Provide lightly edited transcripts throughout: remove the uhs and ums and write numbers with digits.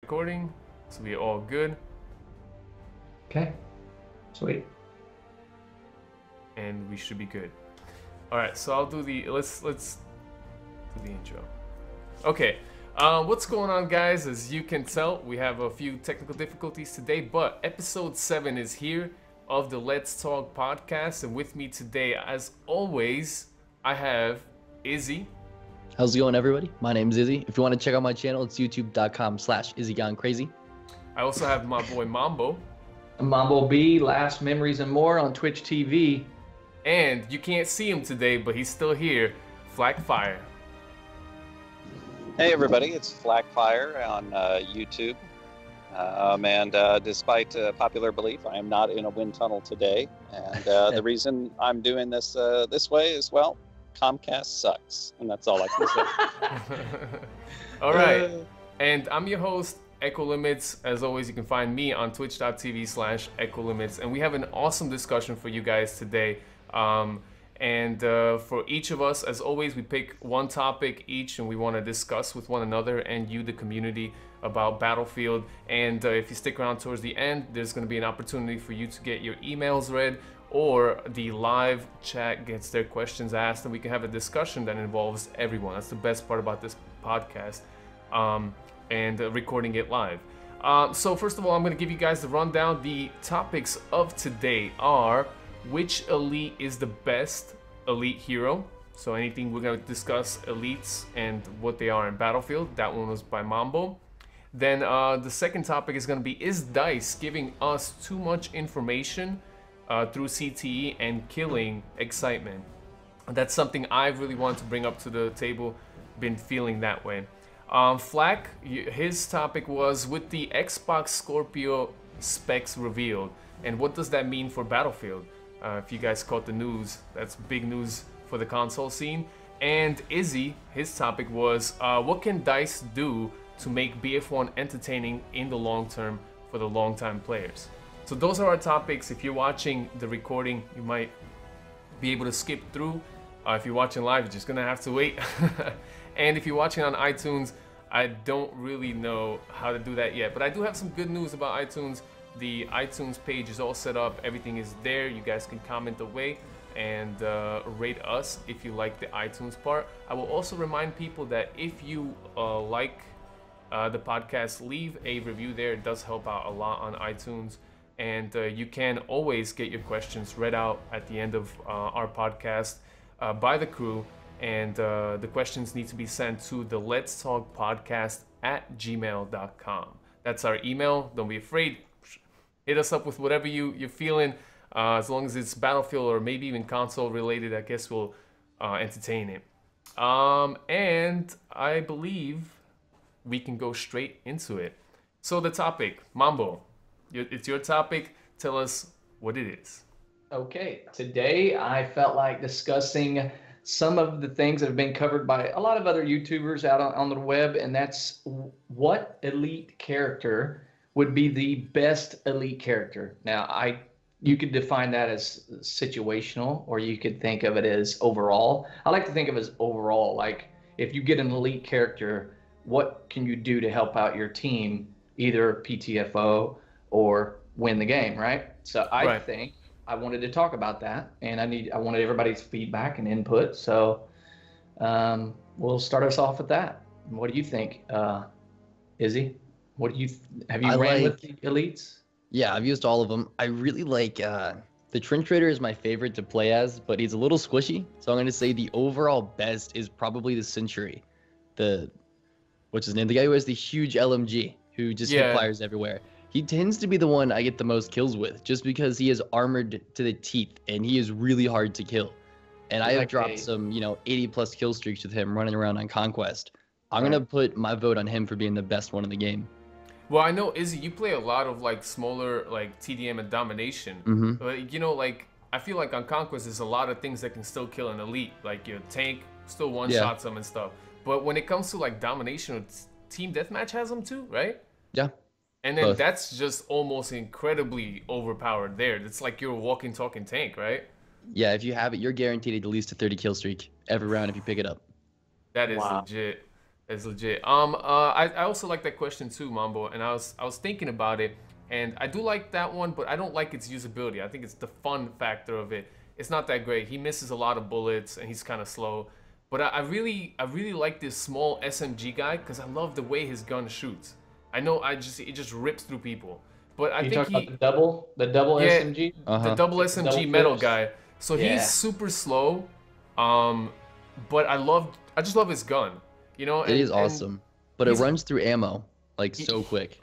Recording, so we're all good. Okay, sweet. And we should be good. All right, so I'll do the let's do the intro. Okay, what's going on, guys? As you can tell, we have a few technical difficulties today, but episode 7 is here of the Let's Talk podcast, and with me today, as always, I have Izzy. How's it going, everybody? My name is Izzy. If you want to check out my channel, it's youtube.com/IzzyGoneCrazy. I also have my boy Mambo. Mambo B, Laughs, Memories, and More on Twitch TV. And you can't see him today, but he's still here, Flakfire. Hey everybody, it's Flakfire on YouTube. Despite popular belief, I am not in a wind tunnel today. And the reason I'm doing this this way is, well, Comcast sucks. And that's all I can say. All right. And I'm your host, Echo Limits. As always, you can find me on twitch.tv/Echo Limits. And we have an awesome discussion for you guys today. For each of us, as always, we pick one topic each and we want to discuss with one another and you, the community, about Battlefield. And if you stick around towards the end, there's going to be an opportunity for you to get your emails read, or the live chat gets their questions asked, and we can have a discussion that involves everyone. That's the best part about this podcast, and recording it live. So first of all, I'm going to give you guys the rundown. The topics of today are: which elite is the best elite hero? So anything we're going to discuss elites and what they are in Battlefield. That one was by Mambo. Then the second topic is going to be: is DICE giving us too much information through CTE and killing excitement? That's something I really want to bring up to the table. Been feeling that way. Flak, his topic was with the Xbox Scorpio specs revealed, and what does that mean for Battlefield? If you guys caught the news, that's big news for the console scene. And Izzy, his topic was what can DICE do to make BF1 entertaining in the long term for the long-time players? So those are our topics. If you're watching the recording, you might be able to skip through. If you're watching live, you're just gonna have to wait. And if you're watching on iTunes, I don't really know how to do that yet, but I do have some good news about iTunes. The iTunes page is all set up. Everything is there. You guys can comment away and rate us if you like the iTunes part. I will also remind people that if you like the podcast, leave a review there. It does help out a lot on iTunes. And you can always get your questions read out at the end of our podcast by the crew. And the questions need to be sent to the Let's Talk Podcast at gmail.com. That's our email. Don't be afraid. Hit us up with whatever you're feeling. As long as it's Battlefield or maybe even console related, I guess we'll entertain it. And I believe we can go straight into it. So the topic, Mambo. It's your topic. Tell us what it is. Okay, today I felt like discussing some of the things that have been covered by a lot of other YouTubers out on the web, and that's what elite character would be the best elite character. Now, you could define that as situational, or you could think of it as overall. I like to think of it as overall. Like, if you get an elite character, what can you do to help out your team, either PTFO or win the game, right? So I think I wanted to talk about that, and I wanted everybody's feedback and input. So we'll start us off with that. What do you think, Izzy? Have you ran with the elites? Yeah, I've used all of them. I really like the Trench Raider is my favorite to play as, but he's a little squishy. So I'm going to say the overall best is probably the Sentry. What's his name? The guy who has the huge LMG, who just hit fires everywhere. He tends to be the one I get the most kills with, just because he is armored to the teeth and he is really hard to kill. And I have dropped some, 80+ kill streaks with him running around on Conquest. I'm going to put my vote on him for being the best one in the game. Well, I know, Izzy, you play a lot of smaller TDM and domination. But I feel like on Conquest there's a lot of things that can still kill an elite, like your tank still one-shots them and stuff. But when it comes to domination, Team Deathmatch has them too, right? Yeah. And then that's just almost incredibly overpowered there. It's like you're a walking, talking tank, right? Yeah, if you have it, you're guaranteed at least a 30 kill streak every round if you pick it up. That is legit. It's legit. I also like that question too, Mambo, and I was thinking about it, and I do like that one, but I don't like its usability. I think it's the fun factor of it. It's not that great. He misses a lot of bullets, and he's kind of slow. But I really like this small SMG guy because I love the way his gun shoots. I know it just rips through people. But I think about the double yeah, SMG, the double SMG double metal clips. guy. So he's super slow. But I just love his gun. You know, It is awesome, but it runs through ammo like so quick.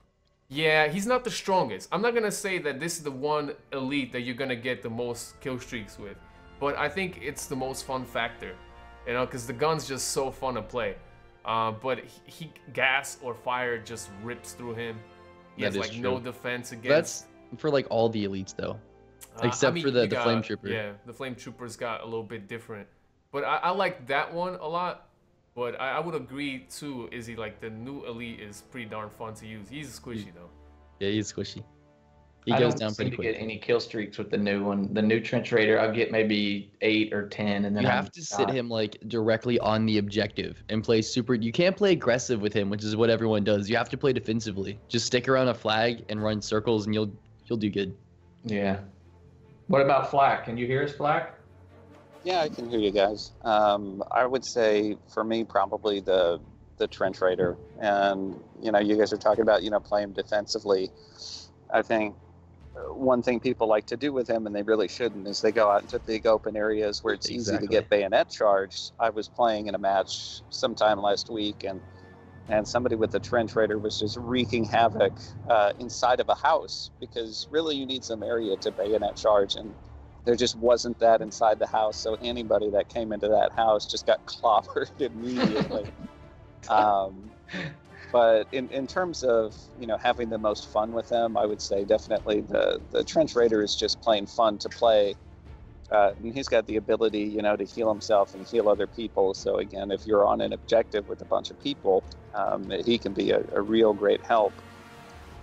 Yeah, he's not the strongest. I'm not gonna say that this is the one elite that you're gonna get the most kill streaks with, but I think it's the most fun factor. You know, because the gun's just so fun to play. But he gas or fire just rips through him. He has like no defense against. That's for like all the elites though, except for the flame trooper. Yeah, the flame troopers got a little bit different. But I like that one a lot. But I would agree too, Izzy, like the new elite is pretty darn fun to use. He's squishy though. Yeah, he's squishy. He goes down pretty quick. I don't seem to get any kill streaks with the new one. The new trench raider, I'll get maybe 8 or 10, and then you have to sit him like directly on the objective and play super. You can't play aggressive with him, which is what everyone does. You have to play defensively. Just stick around a flag and run circles, and you'll do good. Yeah. What about Flak? Can you hear us, Flak? Yeah, I can hear you guys. I would say for me, probably the trench raider, and you guys are talking about playing defensively. I think one thing people like to do with him, and they really shouldn't, is they go out into big open areas where it's easy to get bayonet charged. I was playing in a match sometime last week, and somebody with the trench raider was just wreaking havoc inside of a house, because really you need some area to bayonet charge, and there just wasn't that inside the house. So anybody that came into that house just got clobbered immediately. But in terms of having the most fun with them, I would say definitely the trench raider is just plain fun to play. And he's got the ability to heal himself and heal other people. So again, if you're on an objective with a bunch of people, he can be a real great help.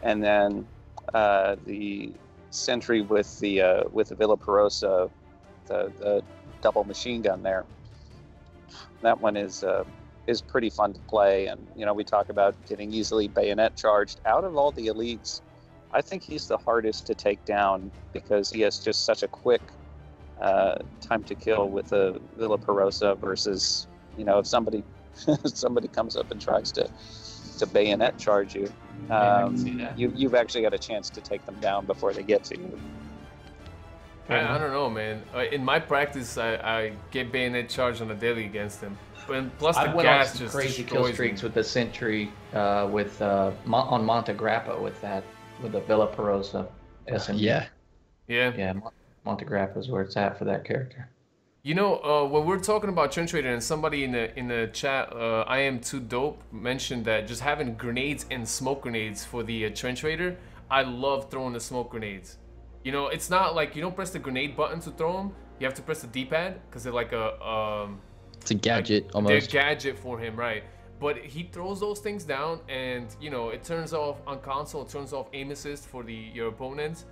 And then the sentry with the Villa Perosa, the double machine gun there, that one is pretty fun to play. And we talk about getting easily bayonet charged. Out of all the elites, I think he's the hardest to take down, because he has just such a quick time to kill with a Villa Perosa versus if somebody comes up and tries to bayonet charge you, you've actually got a chance to take them down before they get to you. I don't know, man. In my practice, I get bayonet charged on a daily against them. And plus the gas just crazy kill streaks with the sentry on Monte Grappa with the Villa Perosa SMG. Yeah, Monte Grappa is where it's at for that character. When we're talking about trench raider, and somebody in the chat, I am too dope, mentioned that just having grenades and smoke grenades for the trench raider. I love throwing the smoke grenades. It's not like you don't press the grenade button to throw them. You have to press the D-pad because they're like it's a gadget almost. They're a gadget for him, right? But he throws those things down, and it turns off on console. It turns off aim assist for your opponents,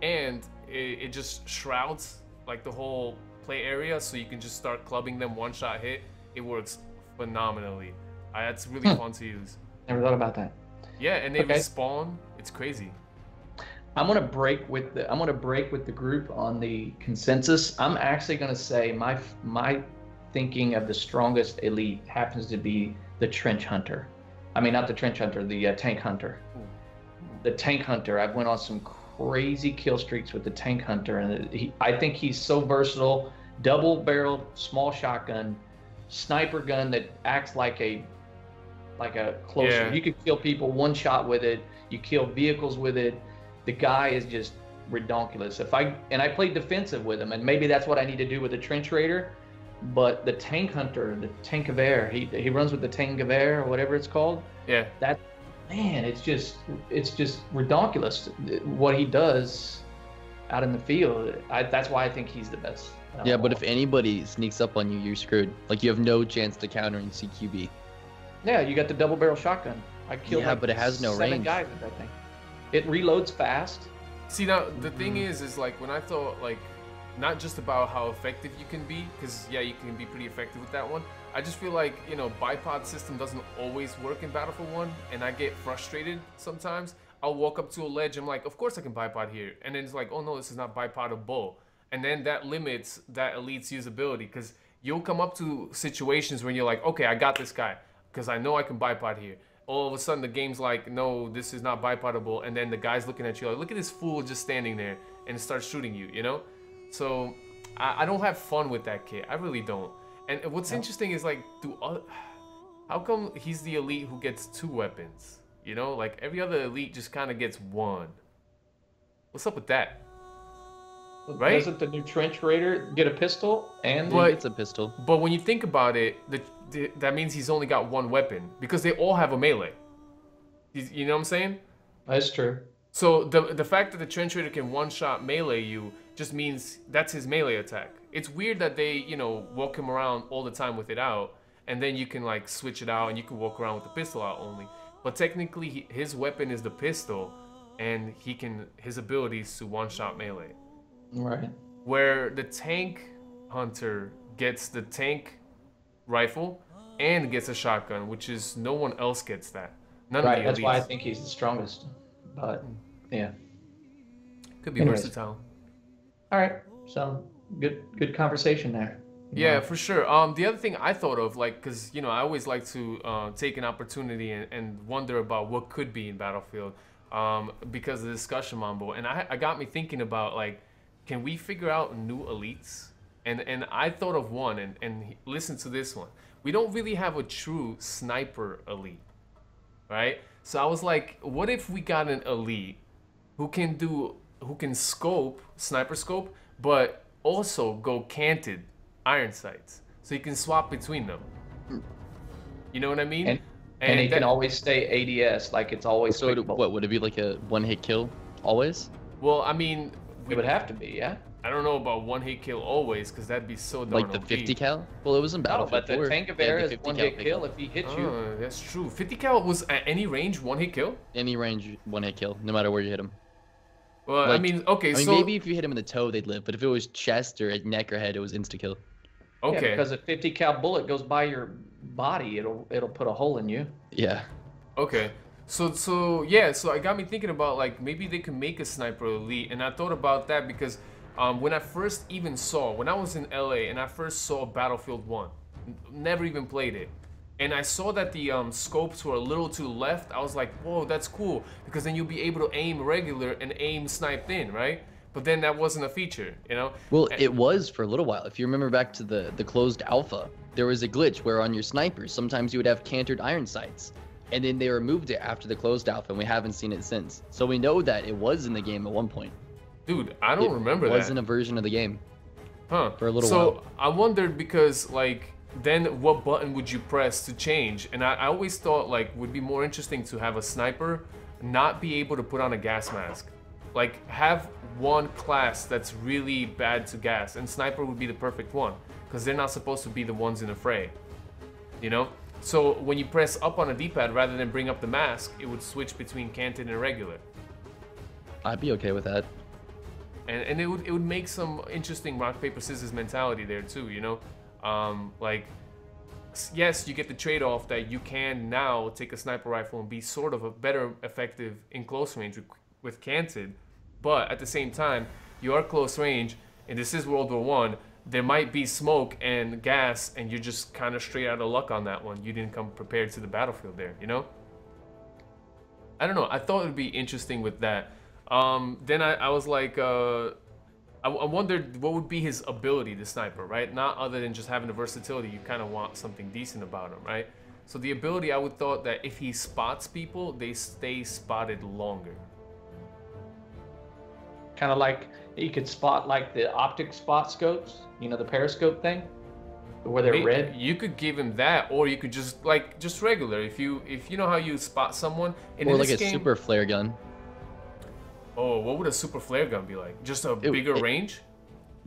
and it just shrouds like the whole play area, so you can just start clubbing them one-shot hit. It works phenomenally. That's really fun to use. Never thought about that. Yeah, and they respawn. It's crazy. I'm gonna break with the group on the consensus. I'm actually gonna say my thinking of the strongest elite happens to be the trench hunter. I mean, not the trench hunter, the tank hunter. The tank hunter. I've went on some crazy kill streaks with the tank hunter, and I think he's so versatile. Double barrel small shotgun, sniper gun that acts like a closer. Yeah. You can kill people one shot with it. You kill vehicles with it. The guy is just redonkulous. I played defensive with him, and maybe that's what I need to do with the trench raider. But the tank hunter, the tank of air, he runs with the tank of air or whatever it's called. Yeah. It's just redonkulous what he does out in the field. That's why I think he's the best. Yeah, but if anybody sneaks up on you, you're screwed. Like, you have no chance to counter in CQB. Yeah, you got the double barrel shotgun. I killed but it has no 7 range. guys with that thing. It reloads fast. See, now the thing is like when I thought, like, not just about how effective you can be, because yeah, you can be pretty effective with that one. I just feel like, you know, bipod system doesn't always work in Battlefield 1, and I get frustrated sometimes. I'll walk up to a ledge, I'm like, of course I can bipod here, and then it's like, oh no, this is not bipodable, and then that limits that elite's usability, because you'll come up to situations when you're like, okay, I got this guy, because I know I can bipod here. All of a sudden the game's like, no, this is not bipodable, and then the guy's looking at you like, look at this fool just standing there, and starts shooting you, you know? So I don't have fun with that kit. I really don't. And what's interesting is like, how come he's the elite who gets 2 weapons? You know, like every other elite just kind of gets 1. What's up with that? Right? Doesn't the new Trench Raider get a pistol and He gets a pistol. But when you think about it, that means he's only got 1 weapon because they all have a melee. You know what I'm saying? That's true. So the fact that the Trench Raider can one-shot melee you just means that's his melee attack. It's weird that they, you know, walk him around all the time with it out, and then you can like switch it out and you can walk around with the pistol out only. But technically his weapon is the pistol, and his ability is to one-shot melee. Right. Where the tank hunter gets the tank rifle and gets a shotgun, which is no one else gets that. None Right. of the That's why I elites. think he's the strongest. But yeah. Could be Anyways. versatile. All right. So good conversation there. Yeah, for sure. The other thing I thought of, like, because, you know, I always like to take an opportunity and wonder about what could be in Battlefield because of the discussion mambo. And I got me thinking about, like, can we figure out new elites? And I thought of one, and listen to this one. We don't really have a true sniper elite, right? So I was like, what if we got an elite who can scope, sniper scope, but also go canted iron sights, so you can swap between them. You know what I mean? And he can always stay ADS, like it's always. So what would it be, like a 1-hit kill always? Well, I mean, It would have to be, yeah. I don't know about 1-hit kill always, because that'd be so darn Like the OP. 50 cal? Well, it was in No, Battlefield but the 4. Tank of They had Air the is 50 1-hit cal kill pickup. if he hits you. Oh, that's true. 50 cal was at any range 1-hit kill? Any range 1-hit kill, no matter where you hit him. Well, I Like, mean, okay, I mean, so maybe if you hit him in the toe, they'd live. But if it was chest or neck or head, it was insta kill. okay, Yeah, because a 50 cal bullet goes by your body, it'll put a hole in you. Yeah. okay. So yeah, so it got me thinking about, like, maybe they could make a sniper elite, and I thought about that because when I was in LA and I first saw Battlefield 1, never even played it, and I saw that the scopes were a little to the left, I was like, whoa, that's cool, because then you'll be able to aim regular and aim sniped in, right? But then that wasn't a feature, you know? Well, it was for a little while. If you remember back to the closed alpha, there was a glitch where on your snipers, sometimes you would have cantered iron sights. And then they removed it after the closed alpha, and we haven't seen it since. So we know that it was in the game at one point. Dude, I don't remember that. It wasn't a version of the game. Huh. For a little while. So I wondered because, like, then what button would you press to change? And I always thought, like, would be more interesting to have a sniper not be able to put on a gas mask. Like, have one class that's really bad to gas, and sniper would be the perfect one because they're not supposed to be the ones in the fray, you know? So when you press up on a D-pad rather than bring up the mask, it would switch between canted and regular. I'd be okay with that. And it would make some interesting rock paper scissors mentality there too, you know, like, yes, you get the trade-off that you can now take a sniper rifle and be sort of a better effective in close range with canted, but at the same time you are close range and this is World War One. There might be smoke and gas and you're just kind of straight out of luck on that one. You didn't come prepared to the battlefield there, you know. I don't know, I thought it would be interesting with that. Then I was like, I wondered what would be his ability, the sniper, right? Not other than just having the versatility, you kind of want something decent about him, right? So the ability, I would thought that if he spots people, they stay spotted longer. Kind of like you could spot like the optic spot scopes, you know, the periscope thing, where they're red. You could give him that, or you could just regular. If you know how you spot someone, and Or in like this a game, super flare gun. Oh, what would a super flare gun be like? Just a bigger range?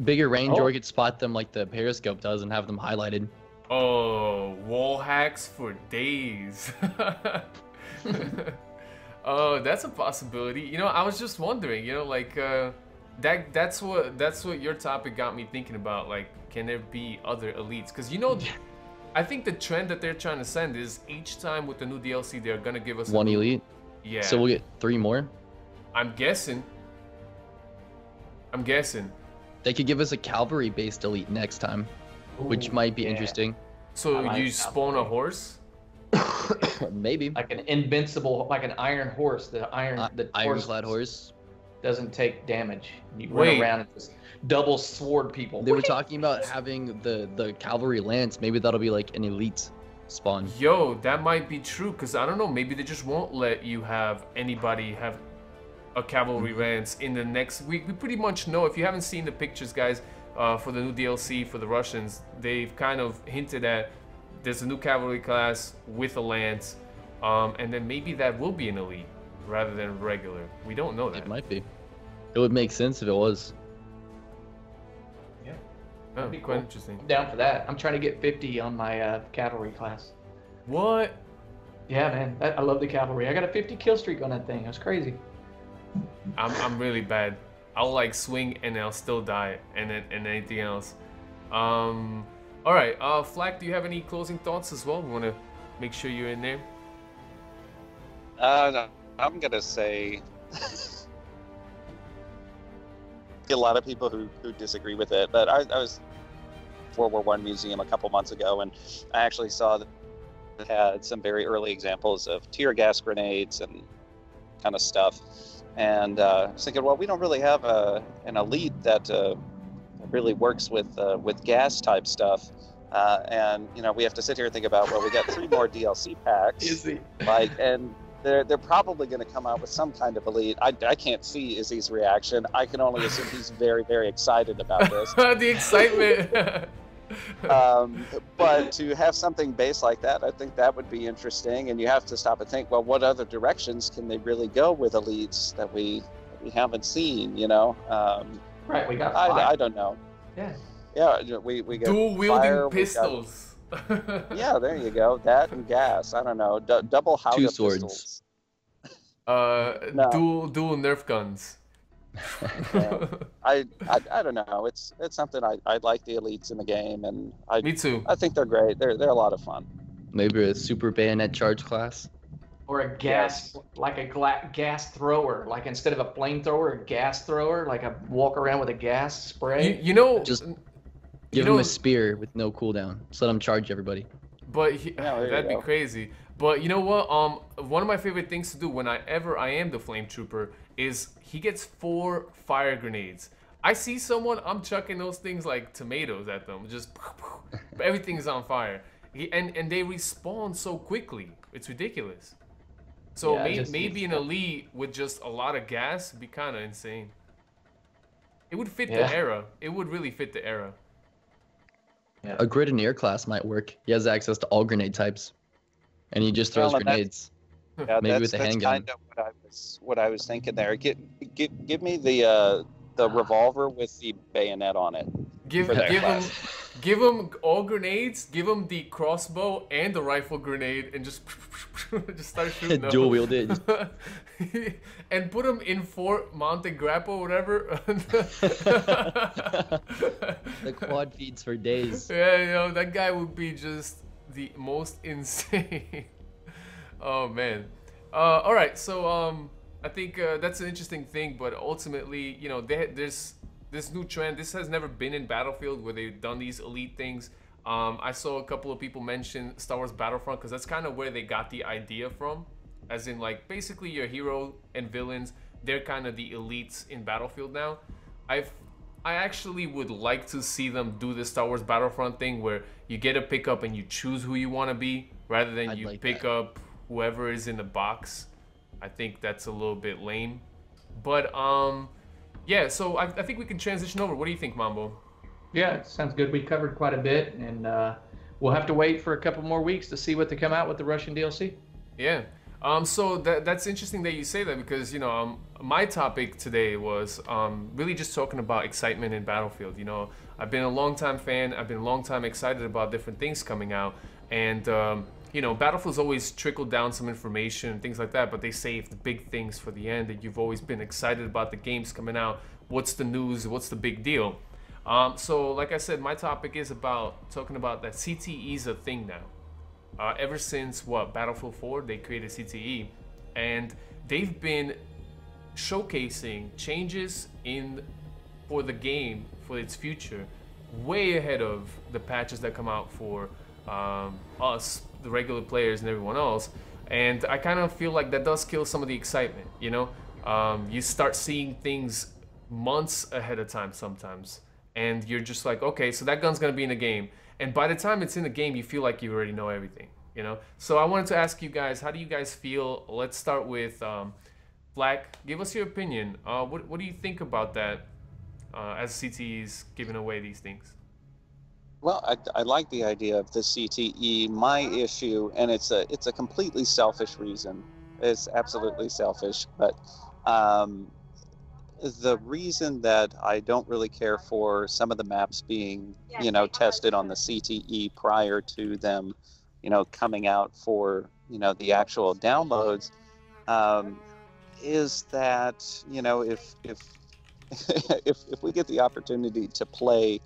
Bigger range, Oh. or you could spot them like the periscope does and have them highlighted. Oh, wall hacks for days. Oh, that's a possibility. You know, I was just wondering, you know, like, that's what your topic got me thinking about. Like, can there be other elites? Because I think the trend that they're trying to send is each time with the new DLC, they're gonna give us one elite. Yeah. So we'll get 3 more. I'm guessing. They could give us a cavalry-based elite next time, which might be interesting. So like you spawn a horse? Maybe. Like an invincible, like an iron horse. The Ironclad horse. doesn't take damage. You Wait. run around and just double sword people. They were talking about having the cavalry lance. Maybe that'll be like an elite spawn. Yo, that might be true, because I don't know, maybe they just won't let you have anybody have a cavalry lance in the next week. We pretty much know, if you haven't seen the pictures, guys, for the new DLC for the Russians, they've kind of hinted at there's a new cavalry class with a lance, and then maybe that will be an elite rather than regular. We don't know that. It might be. It would make sense if it was. Yeah. Oh, That'd be quite cool. interesting. I'm down for that. I'm trying to get 50 on my cavalry class. What? Yeah, man. I love the cavalry. I got a 50 kill streak on that thing. That's crazy. I'm really bad. I'll like swing and I'll still die, and anything else. All right, Flak, do you have any closing thoughts as well? We want to make sure you're in there. No, I'm gonna say a lot of people who disagree with it, but I was World War I museum a couple months ago, and I actually saw that it had some very early examples of tear gas grenades and kind of stuff. And I was thinking, well, we don't really have an elite that really works with gas type stuff. And we have to sit here and think about, well, we got 3 more DLC packs. Izzy. And they're probably going to come out with some kind of elite. I can't see Izzy's reaction. I can only assume he's very, very excited about this. The excitement. But to have something based like that, I think that would be interesting. And you have to stop and think, well, what other directions can they really go with elites that we haven't seen? Right, we got I don't know. Yeah. Yeah, we got dual wielding fire, pistols. Yeah, there you go. That and gas. I don't know. Double Hauga 2 swords. pistols. No. Dual Nerf guns. I don't know. It's something I like the elites in the game, and Me too. I think they're great. They're a lot of fun. Maybe a super bayonet charge class. Or a gas, like a gas thrower. Like instead of a flamethrower, a gas thrower. Like a walk around with a gas spray. Just give him a spear with no cooldown. Just let him charge everybody. But that'd be go. crazy. But you know what? One of my favorite things to do whenever I am the flame trooper is he gets 4 fire grenades. I see someone, I'm chucking those things like tomatoes at them. Just everything is on fire. And they respawn so quickly. It's ridiculous. So maybe an elite with just a lot of gas would be kind of insane. It would fit the era. It would really fit the era. Yeah. A Grenadier class might work. He has access to all grenade types, and he just throws grenades. Yeah, Maybe with a that's handgun. kind of what I was thinking there. Give me the revolver with the bayonet on it. Give him all grenades. Give him the crossbow and the rifle grenade, and just start shooting them. Dual wield it. And put him in Fort Monte Grappa, whatever. The quad feeds for days. Yeah, that guy would be just the most insane. Oh man. All right, so I think that's an interesting thing, but ultimately, there's this new trend. This has never been in Battlefield where they've done these elite things. I saw a couple of people mention Star Wars Battlefront because that's kind of where they got the idea from, as in like basically your hero and villains, they're kind of the elites in Battlefield now. I actually would like to see them do the Star Wars Battlefront thing where you get a pickup and you choose who you want to be rather than you pick up whoever is in the box. I think that's a little bit lame. But yeah, so I think we can transition over. What do you think, Mambo? Yeah, sounds good. We covered quite a bit, and we'll have to wait for a couple more weeks to see what they come out with the Russian DLC. Yeah. So that's interesting that you say that because, my topic today was really just talking about excitement in Battlefield. I've been a long-time fan. I've been a long time excited about different things coming out. And you know, Battlefield's always trickled down some information and things like that, but they save the big things for the end that you've always been excited about the games coming out. What's the news? What's the big deal? So like I said, my topic is about talking about that CTE is a thing now. Ever since Battlefield 4, they created CTE, and they've been showcasing changes for the game, for its future, way ahead of the patches that come out for us, the regular players, and everyone else. And I kind of feel like that does kill some of the excitement, you know? You start seeing things months ahead of time sometimes, and you're just like, okay, so that gun's gonna be in the game. And by the time it's in the game, you feel like you already know everything, you know? So I wanted to ask you guys, how do you guys feel? Let's start with Black. Give us your opinion. What do you think about that as CTE is giving away these things? Well, I like the idea of the CTE. My issue, and it's a completely selfish reason. It's absolutely selfish, but the reason that I don't really care for some of the maps being, you know, tested on the CTE prior to them, you know, coming out for, you know, the actual downloads, is that, you know, if if we get the opportunity to play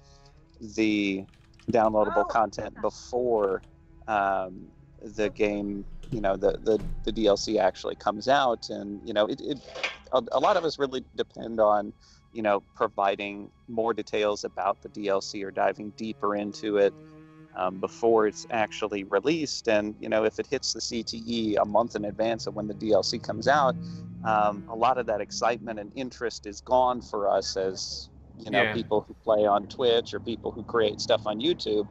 the downloadable content before the game, you know, the DLC actually comes out, and you know, a lot of us really depend on, you know, providing more details about the DLC or diving deeper into it before it's actually released. And you know, if it hits the CTE a month in advance of when the DLC comes out, a lot of that excitement and interest is gone for us as, you know, people who play on Twitch or people who create stuff on YouTube.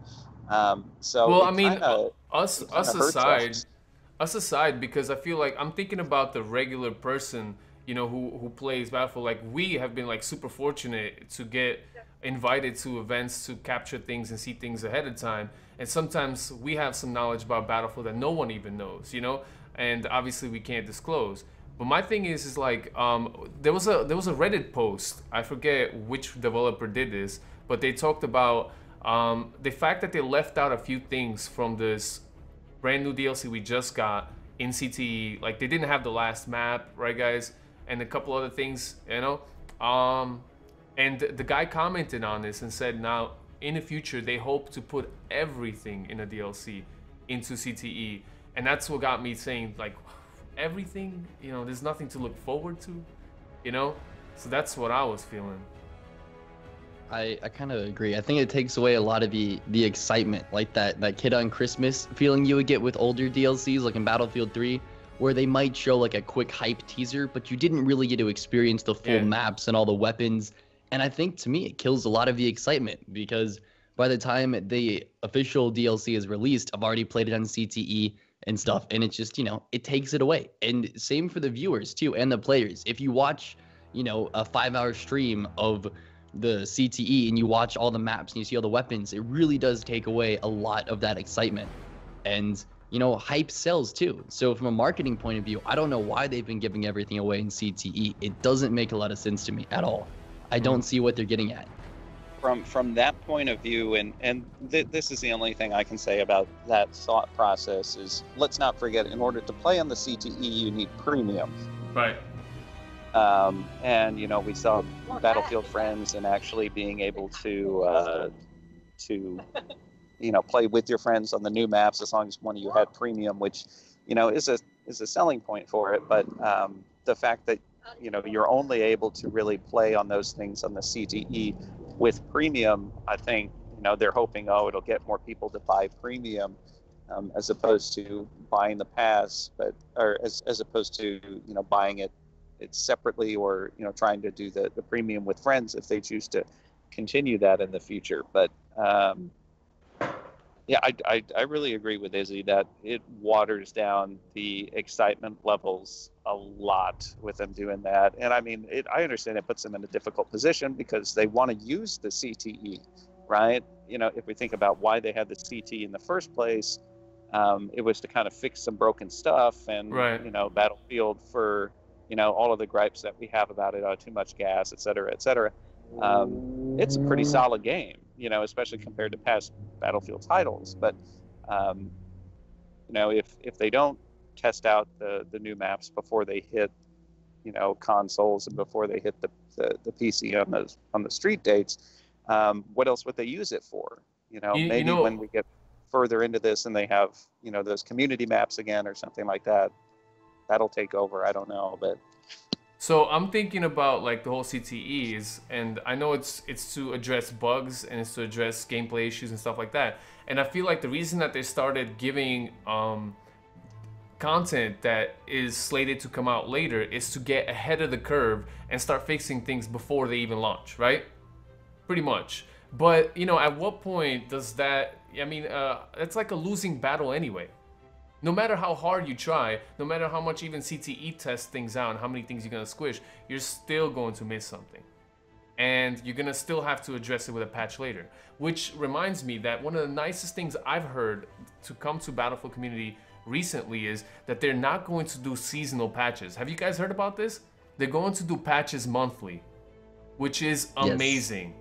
So well, I mean, us aside, because I feel like I'm thinking about the regular person, you know, who plays Battlefield. Like, we have been like super fortunate to get invited to events to capture things and see things ahead of time, and sometimes we have some knowledge about Battlefield that no one even knows, you know, and obviously we can't disclose. But my thing is like, there was a Reddit post, I forget which developer did this, but they talked about the fact that they left out a few things from this brand new DLC we just got in CTE. Like, they didn't have the last map, right, guys, and a couple other things, you know. And the guy commented on this and said, now in the future they hope to put everything in a DLC into CTE, and that's what got me saying, like, everything, you know, there's nothing to look forward to, you know. So that's what I was feeling. I kind of agree. I think it takes away a lot of the excitement, like that kid on Christmas feeling you would get with older DLCs, like in Battlefield 3, where they might show like a quick hype teaser, but you didn't really get to experience the full maps and all the weapons. And I think, to me, it kills a lot of the excitement, because by the time the official DLC is released, I've already played it on CTE and stuff, and it's just, you know, it takes it away. And same for the viewers too, and the players. If you watch, you know, a 5-hour stream of the CTE and you watch all the maps and you see all the weapons, it really does take away a lot of that excitement. And, you know, hype sells too. So from a marketing point of view, I don't know why they've been giving everything away in CTE. It doesn't make a lot of sense to me at all. I don't see what they're getting at. From that point of view, and this is the only thing I can say about that thought process, is let's not forget, in order to play on the CTE, you need premium. Right. And you know, we saw Battlefield Friends and actually being able to you know, play with your friends on the new maps as long as one of you had premium, which, you know, is a selling point for it. But the fact that, you know, you're only able to really play on those things on the CTE with premium, I think, you know, they're hoping, oh, it'll get more people to buy premium as opposed to buying the pass, or as opposed to, you know, buying it separately, or, you know, trying to do the premium with friends if they choose to continue that in the future. But yeah, I really agree with Izzy that it waters down the excitement levels a lot with them doing that. And I mean, I understand it puts them in a difficult position because they want to use the CTE, right? You know, if we think about why they had the CTE in the first place, it was to kind of fix some broken stuff, and, you know, Battlefield, for, you know, all of the gripes that we have about it, too much gas, et cetera, et cetera. It's a pretty solid game, you know, especially compared to past Battlefield titles. But, if they don't test out the new maps before they hit, consoles and before they hit the PC on the street dates, what else would they use it for? Maybe when we get further into this and they have, those community maps again or something like that, that'll take over. I don't know, but. So I'm thinking about like the whole CTEs, and I know it's to address bugs and it's to address gameplay issues and stuff like that. And I feel like the reason that they started giving content that is slated to come out later is to get ahead of the curve and start fixing things before they even launch, right? Pretty much. But at what point does that? I mean, it's like a losing battle anyway. No matter how hard you try, no matter how much even CTE tests things out and how many things you're gonna squish, you're still going to miss something. And you're gonna still have to address it with a patch later. Which reminds me that one of the nicest things I've heard to come to Battlefield community recently is that they're not going to do seasonal patches. Have you guys heard about this? They're going to do patches monthly, which is amazing.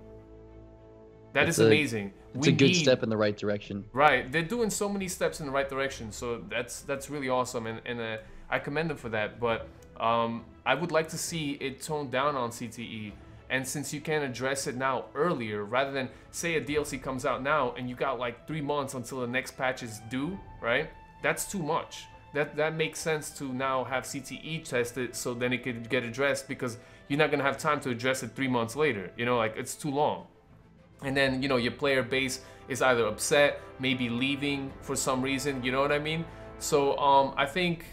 That is amazing. It's a good step in the right direction. Right, they're doing so many steps in the right direction, so that's really awesome, and I commend them for that. But I would like to see it toned down on CTE, and since you can address it now earlier, rather than say a DLC comes out now and you got like 3 months until the next patch is due, right? That's too much. That makes sense to now have CTE tested so then it could get addressed, because you're not gonna have time to address it 3 months later. Like it's too long. And then, your player base is either upset, maybe leaving for some reason, you know what I mean? So I think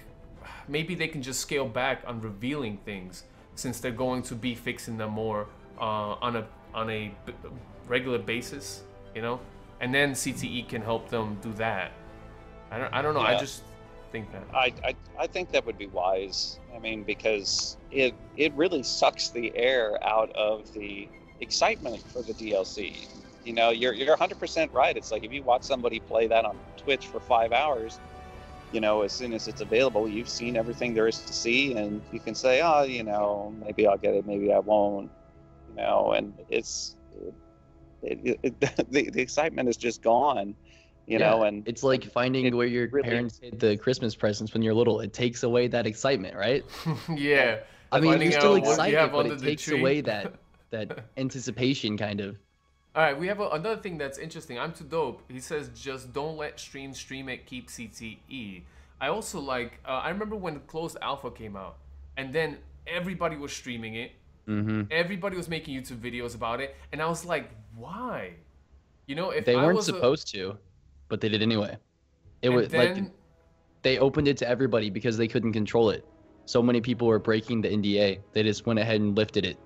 maybe they can just scale back on revealing things, since they're going to be fixing them more on a regular basis, and then CTE can help them do that. I don't know. Yeah. I just think that. I think that would be wise. I mean, because it really sucks the air out of the excitement for the DLC. You're 100% right. It's like if you watch somebody play that on Twitch for 5 hours, as soon as it's available, you've seen everything there is to see, and you can say, maybe I'll get it, maybe I won't, and the excitement is just gone, and it's like finding where your really, parents hid the Christmas presents when you're little. It takes away that excitement, right? Yeah. I mean, you're still excited, but it the takes tree. away that anticipation, kind of. All right, we have another thing that's interesting. I'm too dope. He says, just don't let stream it, keep CTE. I also like, I remember when the closed alpha came out, and then everybody was streaming it. Mm-hmm. Everybody was making YouTube videos about it, and I was like, why? If they I weren't was supposed to, but they did anyway. It was like they opened it to everybody because they couldn't control it. So many people were breaking the NDA. They just went ahead and lifted it.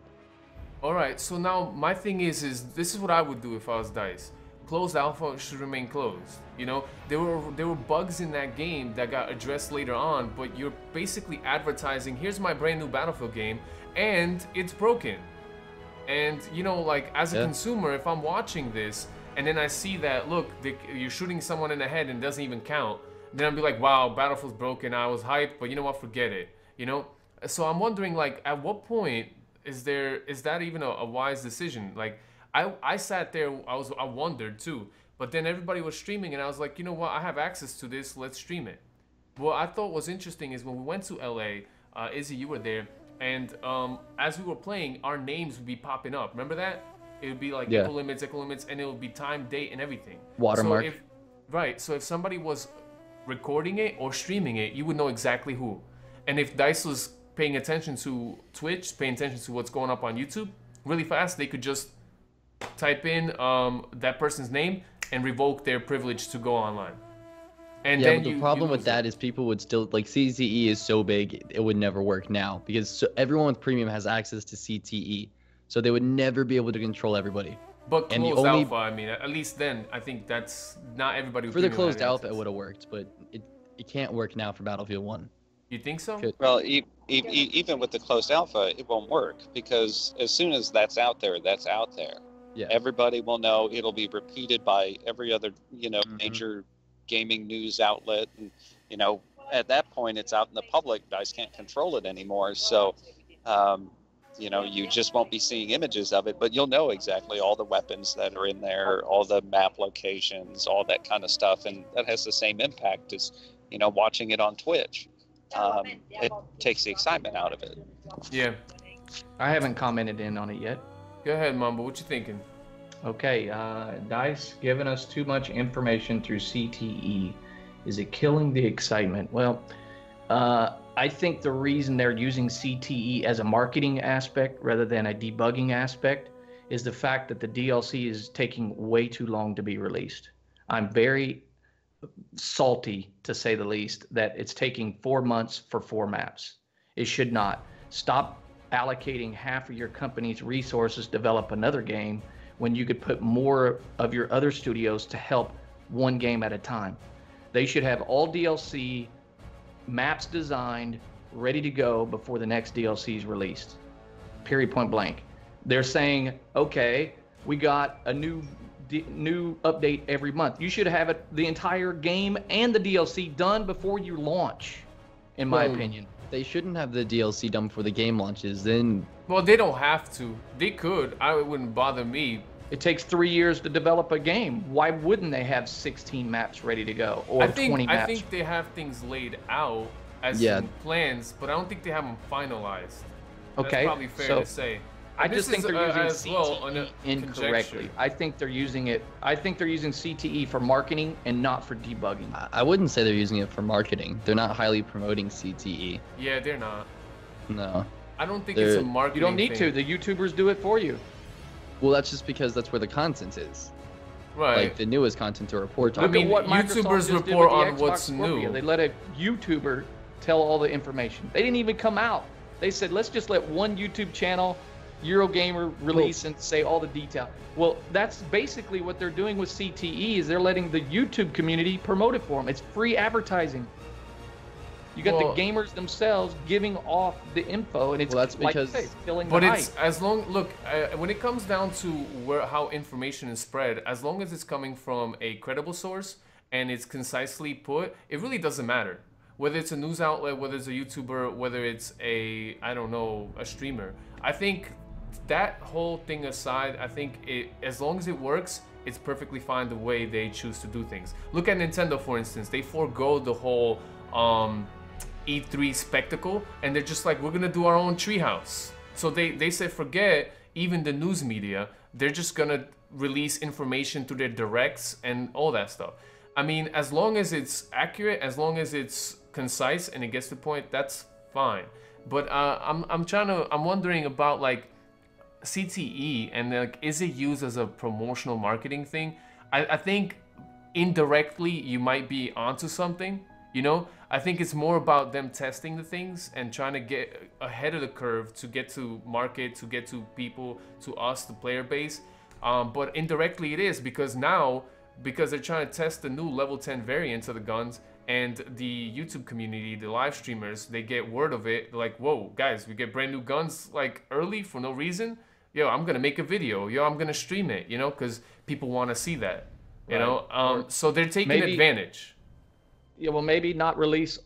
All right, so now my thing is this is what I would do if I was DICE. Closed alpha should remain closed. There were bugs in that game that got addressed later on, but you're basically advertising, here's my brand new Battlefield game, and it's broken. And like as a consumer, if I'm watching this and then I see that, look, you're shooting someone in the head and it doesn't even count, then I'll be like, wow, Battlefield's broken. I was hyped, but you know what? Forget it. So I'm wondering, like, at what point is that even a wise decision? Like, I sat there, I wondered too, but then everybody was streaming and I was like, you know what, I have access to this, let's stream it. What I thought was interesting is when we went to LA, Izzy, you were there, and as we were playing, our names would be popping up. Remember that? It would be like echo limits, and it would be time, date, and everything. Watermark. So if somebody was recording it or streaming it, you would know exactly who. And if DICE was paying attention to Twitch, paying attention to what's going up on YouTube, really fast, they could just type in that person's name and revoke their privilege to go online. And then but the problem with that is people would still, like, CTE is so big, it would never work now, because everyone with premium has access to CTE, so they would never be able to control everybody. But closed alpha, I mean, at least then, I think that's not everybody with for the premium closed had alpha, access. it would have worked, but it can't work now for Battlefield 1. You think so? Well, even with the closed alpha, it won't work, because as soon as that's out there, that's out there. Yeah. Everybody will know. It'll be repeated by every other, major gaming news outlet, and at that point, it's out in the public. DICE can't control it anymore, so you just won't be seeing images of it, but you'll know exactly all the weapons that are in there, all the map locations, all that kind of stuff, and that has the same impact as watching it on Twitch. It takes the excitement out of it. Yeah. I haven't commented in on it yet. Go ahead, Mumbo. What you thinking? Okay, DICE giving us too much information through CTE. Is it killing the excitement? Well, I think the reason they're using CTE as a marketing aspect rather than a debugging aspect is the fact that the DLC is taking way too long to be released. I'm very salty, to say the least, that it's taking 4 months for 4 maps. It should not. Stop allocating half of your company's resources to develop another game when you could put more of your other studios to help one game at a time. They should have all DLC maps designed, ready to go before the next DLC is released. Period, point blank. They're saying, okay, we got a new update every month. You should have the entire game and the DLC done before you launch, in my opinion. They shouldn't have the DLC done before the game launches. Then, well, they don't have to. They could. It wouldn't bother me. It takes 3 years to develop a game. Why wouldn't they have 16 maps ready to go, or 20 maps? I think they have things laid out as in plans, but I don't think they have them finalized. Okay, that's probably fair to say. I just think they're using CTE incorrectly. Conjecture. I think they're using it. I think they're using CTE for marketing and not for debugging. I wouldn't say they're using it for marketing. They're not highly promoting CTE. Yeah, they're not. No. I don't think it's a marketing. You don't need to. The YouTubers do it for you. Well, that's just because that's where the content is. Right. Like the newest content to report on. Look at what YouTubers Microsoft report did with on the what's Xbox Scorpio. new. They let a YouTuber tell all the information. They didn't even come out. They said, let's just let one YouTube channel, Eurogamer, release and say all the detail. Well, that's basically what they're doing with CTE, is they're letting the YouTube community promote it for them. It's free advertising. You got the gamers themselves giving off the info, and it's that's because it's killing but the it's hype. as long when it comes down to how information is spread, as long as it's coming from a credible source and it's concisely put, it really doesn't matter whether it's a news outlet, whether it's a YouTuber, whether it's a streamer. I think that whole thing aside, I think as long as it works, it's perfectly fine the way they choose to do things. Look at Nintendo, for instance. They forego the whole E3 spectacle, and they're just like, we're gonna do our own treehouse. So they said forget even the news media. They're just gonna release information through their directs and all that stuff. I mean, as long as it's accurate, as long as it's concise and it gets to the point, that's fine. But I'm wondering about like CTE, and like, is it used as a promotional marketing thing? I think indirectly you might be onto something. I think it's more about them testing the things and trying to get ahead of the curve to get to market, to get to people, to us, the player base. But indirectly it is, because they're trying to test the new level 10 variants of the guns, and the YouTube community, the live streamers, they get word of it. They're like, whoa, guys, we get brand new guns like early for no reason. Yo, I'm gonna make a video. Yo, I'm gonna stream it, because people want to see that, so they're taking advantage. Yeah, well, maybe not release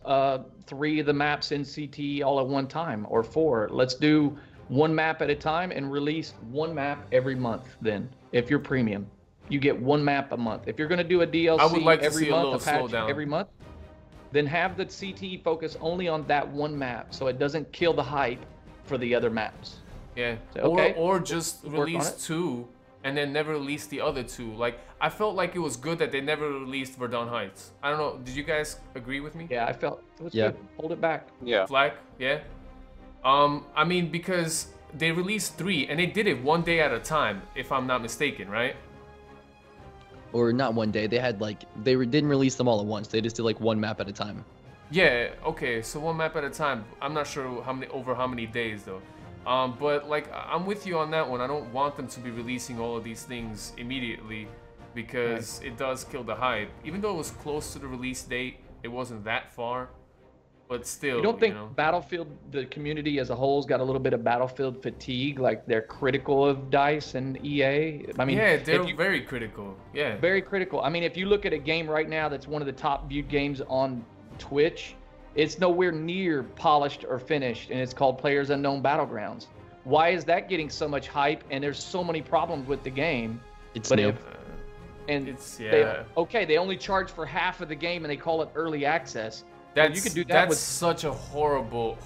3 of the maps in CTE all at one time, or 4. Let's do 1 map at a time and release 1 map every month. Then, if you're premium, you get 1 map a month. If you're going to do a DLC every month, a patch every month, then have the CTE focus only on that 1 map, so it doesn't kill the hype for the other maps. Yeah, so, okay, or just release 2 and then never release the other 2. Like, I felt like it was good that they never released Verdun Heights. I don't know, did you guys agree with me? Yeah, I felt it was good. Hold it back. Yeah. Flak, yeah. I mean, because they released 3 and they did it 1 day at a time, if I'm not mistaken, right? Or not 1 day. They had didn't release them all at once. They just did like 1 map at a time. Yeah. Okay. So 1 map at a time. I'm not sure over how many days though. But like, I'm with you on that one. I don't want them to be releasing all of these things immediately, because it does kill the hype. Even though it was close to the release date, it wasn't that far. But still, you don't think Battlefield, the community as a whole, has got a little bit of Battlefield fatigue? Like, they're critical of DICE and EA? I mean, yeah, they're very critical. Yeah. Very critical. I mean, if you look at a game right now that's one of the top viewed games on Twitch, it's nowhere near polished or finished, and it's called PlayerUnknown's Battlegrounds. Why is that getting so much hype, and there's so many problems with the game? It's new. and It's they only charge for half of the game and they call it early access. That's you could do that that's with such a horrible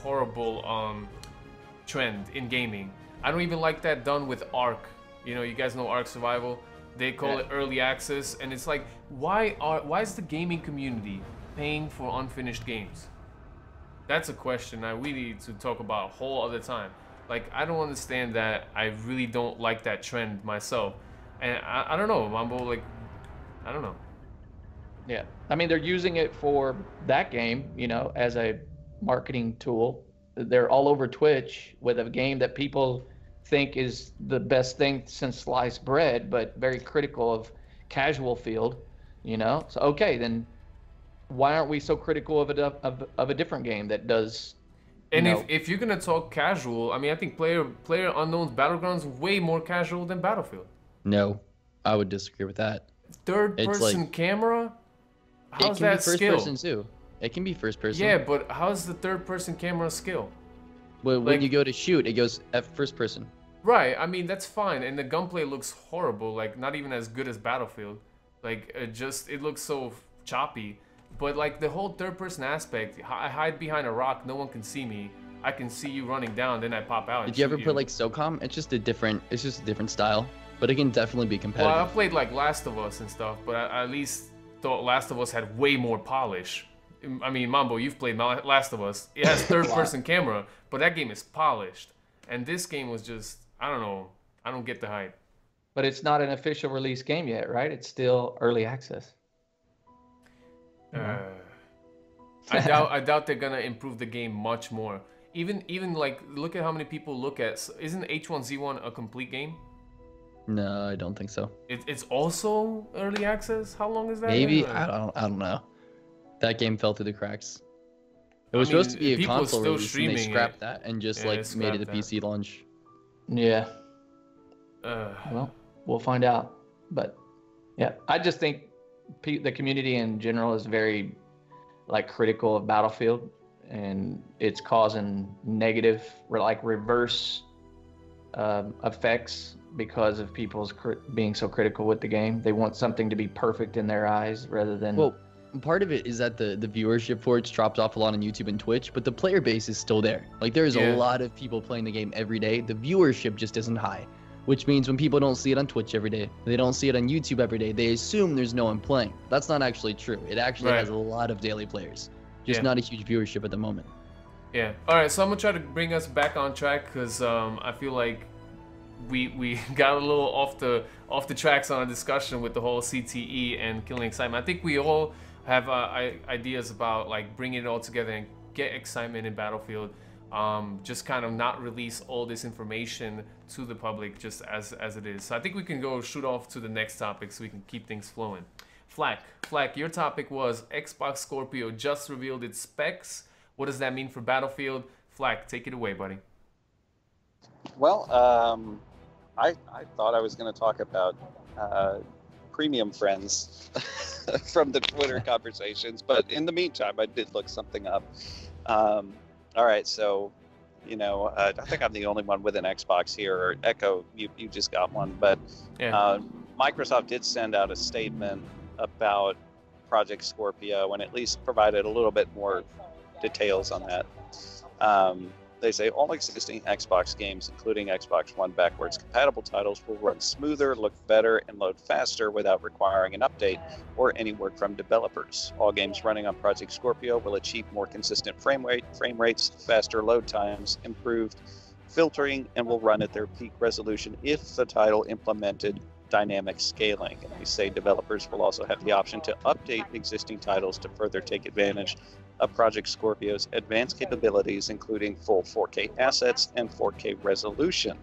trend in gaming. I don't even like that done with Ark. You know, you guys know Ark Survival. They call it early access, and it's like, why is the gaming community paying for unfinished games? That's a question that we need to talk about a whole other time. Like, I don't understand that. I really don't like that trend myself. And I don't know, Mambo, like, I don't know. Yeah, I mean, they're using it for that game, you know, as a marketing tool. They're all over Twitch with a game that people think is the best thing since sliced bread, but very critical of casual field, you know. So okay, then why aren't we so critical of a different game that does? And if you're gonna talk casual, I mean, I think PlayerUnknown's Battlegrounds way more casual than Battlefield. No, I would disagree with that. Third-person camera? How's that It can be first skill? person too. It can be first person. Yeah, but how's the third-person camera skill? When like- you go to shoot, it goes at first person. Right, I mean, that's fine, and the gunplay looks horrible, like, not even as good as Battlefield. Like, it looks so choppy. But, like, the whole third-person aspect, I hide behind a rock, no one can see me. I can see you running down, then I pop out and Did you ever shoot play, like, SOCOM? It's just a different style. But it can definitely be competitive. Well, I played, like, Last of Us and stuff, but I at least thought Last of Us had way more polish. I mean, Mambo, you've played Last of Us. It has third-person camera, but that game is polished. And this game was just... I don't know. I don't get the hype. But it's not an official release game yet, right? It's still early access. I doubt they're gonna improve the game much more. Even like, look at how many people look at. Isn't H1Z1 a complete game? No, I don't think so. It's also early access. How long is that? Maybe I don't know. That game fell through the cracks. It was supposed to be a console release, and they scrapped that and just made it a PC launch. Yeah. Well, we'll find out. But yeah, I just think the community in general is very critical of Battlefield, and it's causing negative, reverse effects because of people's being so critical with the game. They want something to be perfect in their eyes rather than. Well, part of it is that the viewership for it's dropped off a lot on YouTube and Twitch, but the player base is still there. Like, there's a lot of people playing the game every day. The viewership just isn't high, which means when people don't see it on Twitch every day, they don't see it on YouTube every day, they assume there's no one playing. That's not actually true. It actually has a lot of daily players, just not a huge viewership at the moment. Yeah. All right. So I'm gonna try to bring us back on track because I feel like we got a little off the tracks on a discussion with the whole CTE and killing excitement. I think we all have ideas about bringing it all together and get excitement in Battlefield. Just kind of not release all this information to the public just as it is. So I think we can go shoot off to the next topic so we can keep things flowing. Flak, your topic was Xbox Scorpio just revealed its specs. What does that mean for Battlefield? Flak, take it away, buddy. Well, I thought I was going to talk about premium friends from the Twitter conversations, but in the meantime, I did look something up. All right, so, I think I'm the only one with an Xbox here. Or Echo, you just got one, but Microsoft did send out a statement about Project Scorpio and at least provided a little bit more details on that. They say all existing Xbox games, including Xbox One backwards compatible titles, will run smoother, look better, and load faster without requiring an update or any work from developers. All games running on Project Scorpio will achieve more consistent frame rates, faster load times, improved filtering, and will run at their peak resolution if the title implemented dynamic scaling. And they say developers will also have the option to update existing titles to further take advantage of Project Scorpio's advanced capabilities, including full 4K assets and 4K resolution.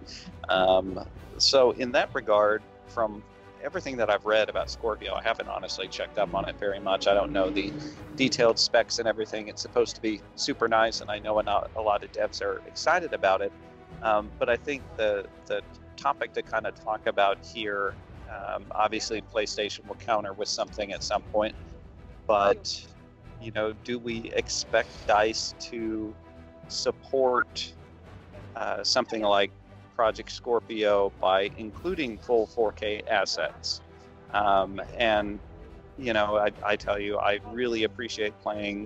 So in that regard, from everything that I've read about Scorpio, I haven't honestly checked up on it very much. I don't know the detailed specs and everything. It's supposed to be super nice, and I know a lot of devs are excited about it. But I think the topic to kind of talk about here, obviously PlayStation will counter with something at some point, but do we expect DICE to support something like Project Scorpio by including full 4K assets? And you know, I tell you, I really appreciate playing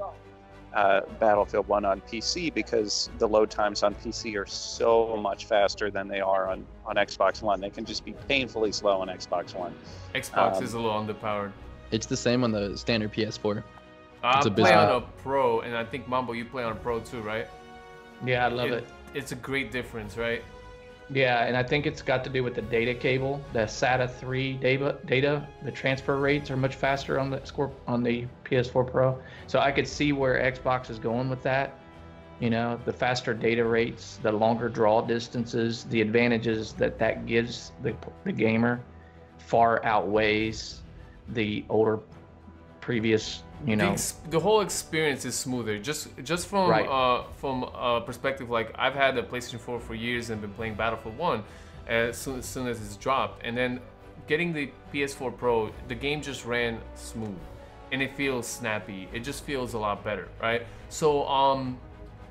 Battlefield 1 on PC because the load times on PC are so much faster than they are on Xbox One. They can just be painfully slow on Xbox One. Xbox is a little underpowered. It's the same on the standard PS4. I It's a play on business. a Pro, and I think Mambo, you play on a Pro too, right? Yeah, I love it. It's a great difference, right? Yeah, and I think it's got to do with the data cable, the SATA 3 data. The transfer rates are much faster on the PS4 Pro. So I could see where Xbox is going with that. You know, the faster data rates, the longer draw distances, the advantages that gives the gamer far outweighs the older previous, you know. The whole experience is smoother. Just from Right. from a perspective, like I've had the PlayStation 4 for years and been playing Battlefield 1 as soon as it's dropped, and then getting the PS4 Pro, the game just ran smooth and it feels snappy. It just feels a lot better, right? So